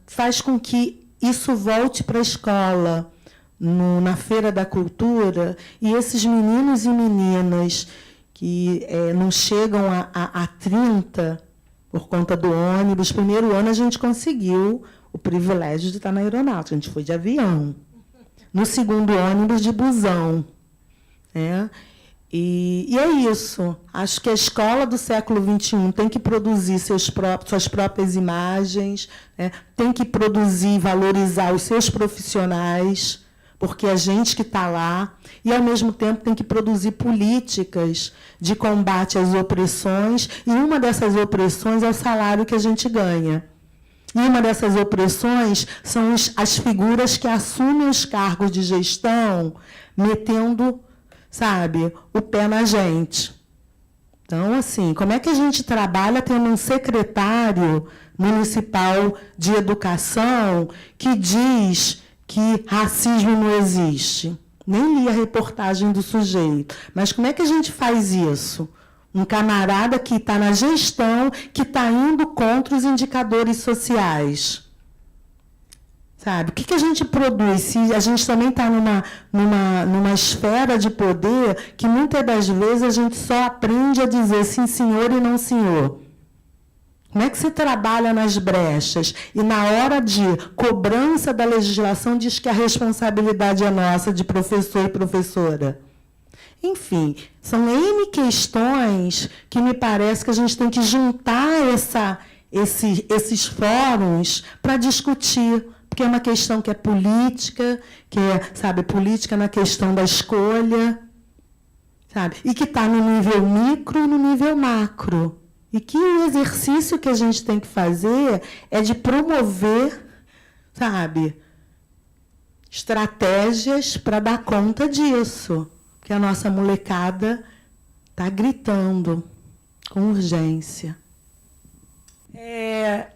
faz com que isso volte para a escola, na Feira da Cultura, e esses meninos e meninas que não chegam a 30 por conta do ônibus. Primeiro ano a gente conseguiu o privilégio de estar na aeronáutica, a gente foi de avião. No segundo ônibus, de busão. E é isso. Acho que a escola do século XXI tem que produzir suas próprias imagens, né? Tem que produzir e valorizar os seus profissionais, porque a gente que está lá, e, ao mesmo tempo, tem que produzir políticas de combate às opressões, e uma dessas opressões é o salário que a gente ganha. E uma dessas opressões são as figuras que assumem os cargos de gestão, metendo, sabe, o pé na gente. Então, assim, como é que a gente trabalha tendo um secretário municipal de educação que diz que racismo não existe? Nem li a reportagem do sujeito. Mas como é que a gente faz isso? Um camarada que está na gestão, que está indo contra os indicadores sociais. Sabe? O que a gente produz? Se a gente também está numa esfera de poder que, muitas das vezes, a gente só aprende a dizer sim, senhor, e não, senhor. Como é que você trabalha nas brechas e, na hora de cobrança da legislação, diz que a responsabilidade é nossa, de professor e professora? Enfim, são N questões que me parece que a gente tem que juntar esses fóruns para discutir, porque é uma questão que é política, que é, sabe, política na questão da escolha, sabe? E que está no nível micro e no nível macro. E que o exercício que a gente tem que fazer é de promover, sabe, estratégias para dar conta disso. Porque a nossa molecada está gritando com urgência.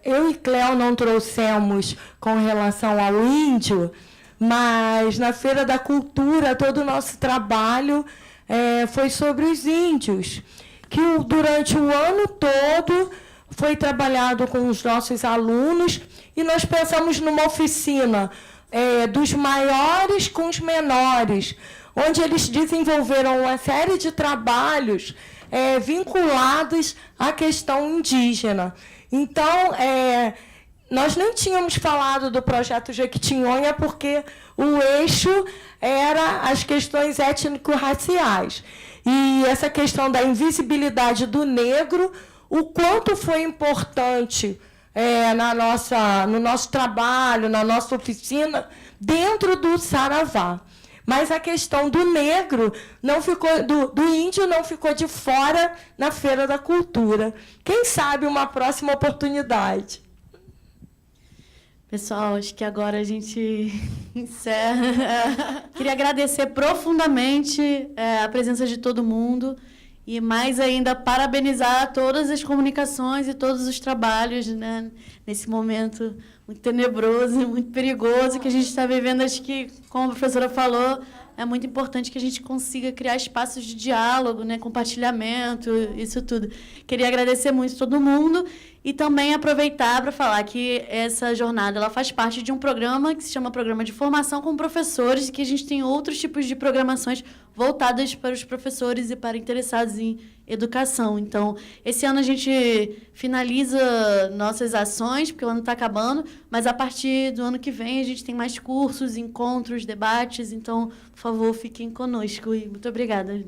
Eu e Cléo não trouxemos com relação ao índio, mas na Feira da Cultura todo o nosso trabalho foi sobre os índios, que durante o ano todo foi trabalhado com os nossos alunos e nós pensamos numa oficina dos maiores com os menores, onde eles desenvolveram uma série de trabalhos vinculados à questão indígena. Então, nós nem tínhamos falado do projeto Jequitinhonha porque o eixo era as questões étnico-raciais. E essa questão da invisibilidade do negro, o quanto foi importante no nosso trabalho, na nossa oficina, dentro do Saravá. Mas a questão do negro não ficou, do índio não ficou de fora na Feira da Cultura. Quem sabe uma próxima oportunidade. Pessoal, acho que agora a gente encerra. Queria agradecer profundamente a presença de todo mundo e, mais ainda, parabenizar todas as comunicações e todos os trabalhos, né, nesse momento muito tenebroso e muito perigoso que a gente está vivendo. Acho que, como a professora falou, é muito importante que a gente consiga criar espaços de diálogo, né, compartilhamento, isso tudo. Queria agradecer muito a todo mundo e também aproveitar para falar que essa jornada ela faz parte de um programa que se chama Programa de Formação com Professores, e que a gente tem outros tipos de programações voltadas para os professores e para interessados em educação. Então, esse ano a gente finaliza nossas ações, porque o ano está acabando, mas a partir do ano que vem a gente tem mais cursos, encontros, debates. Então, por favor, fiquem conosco. E muito obrigada.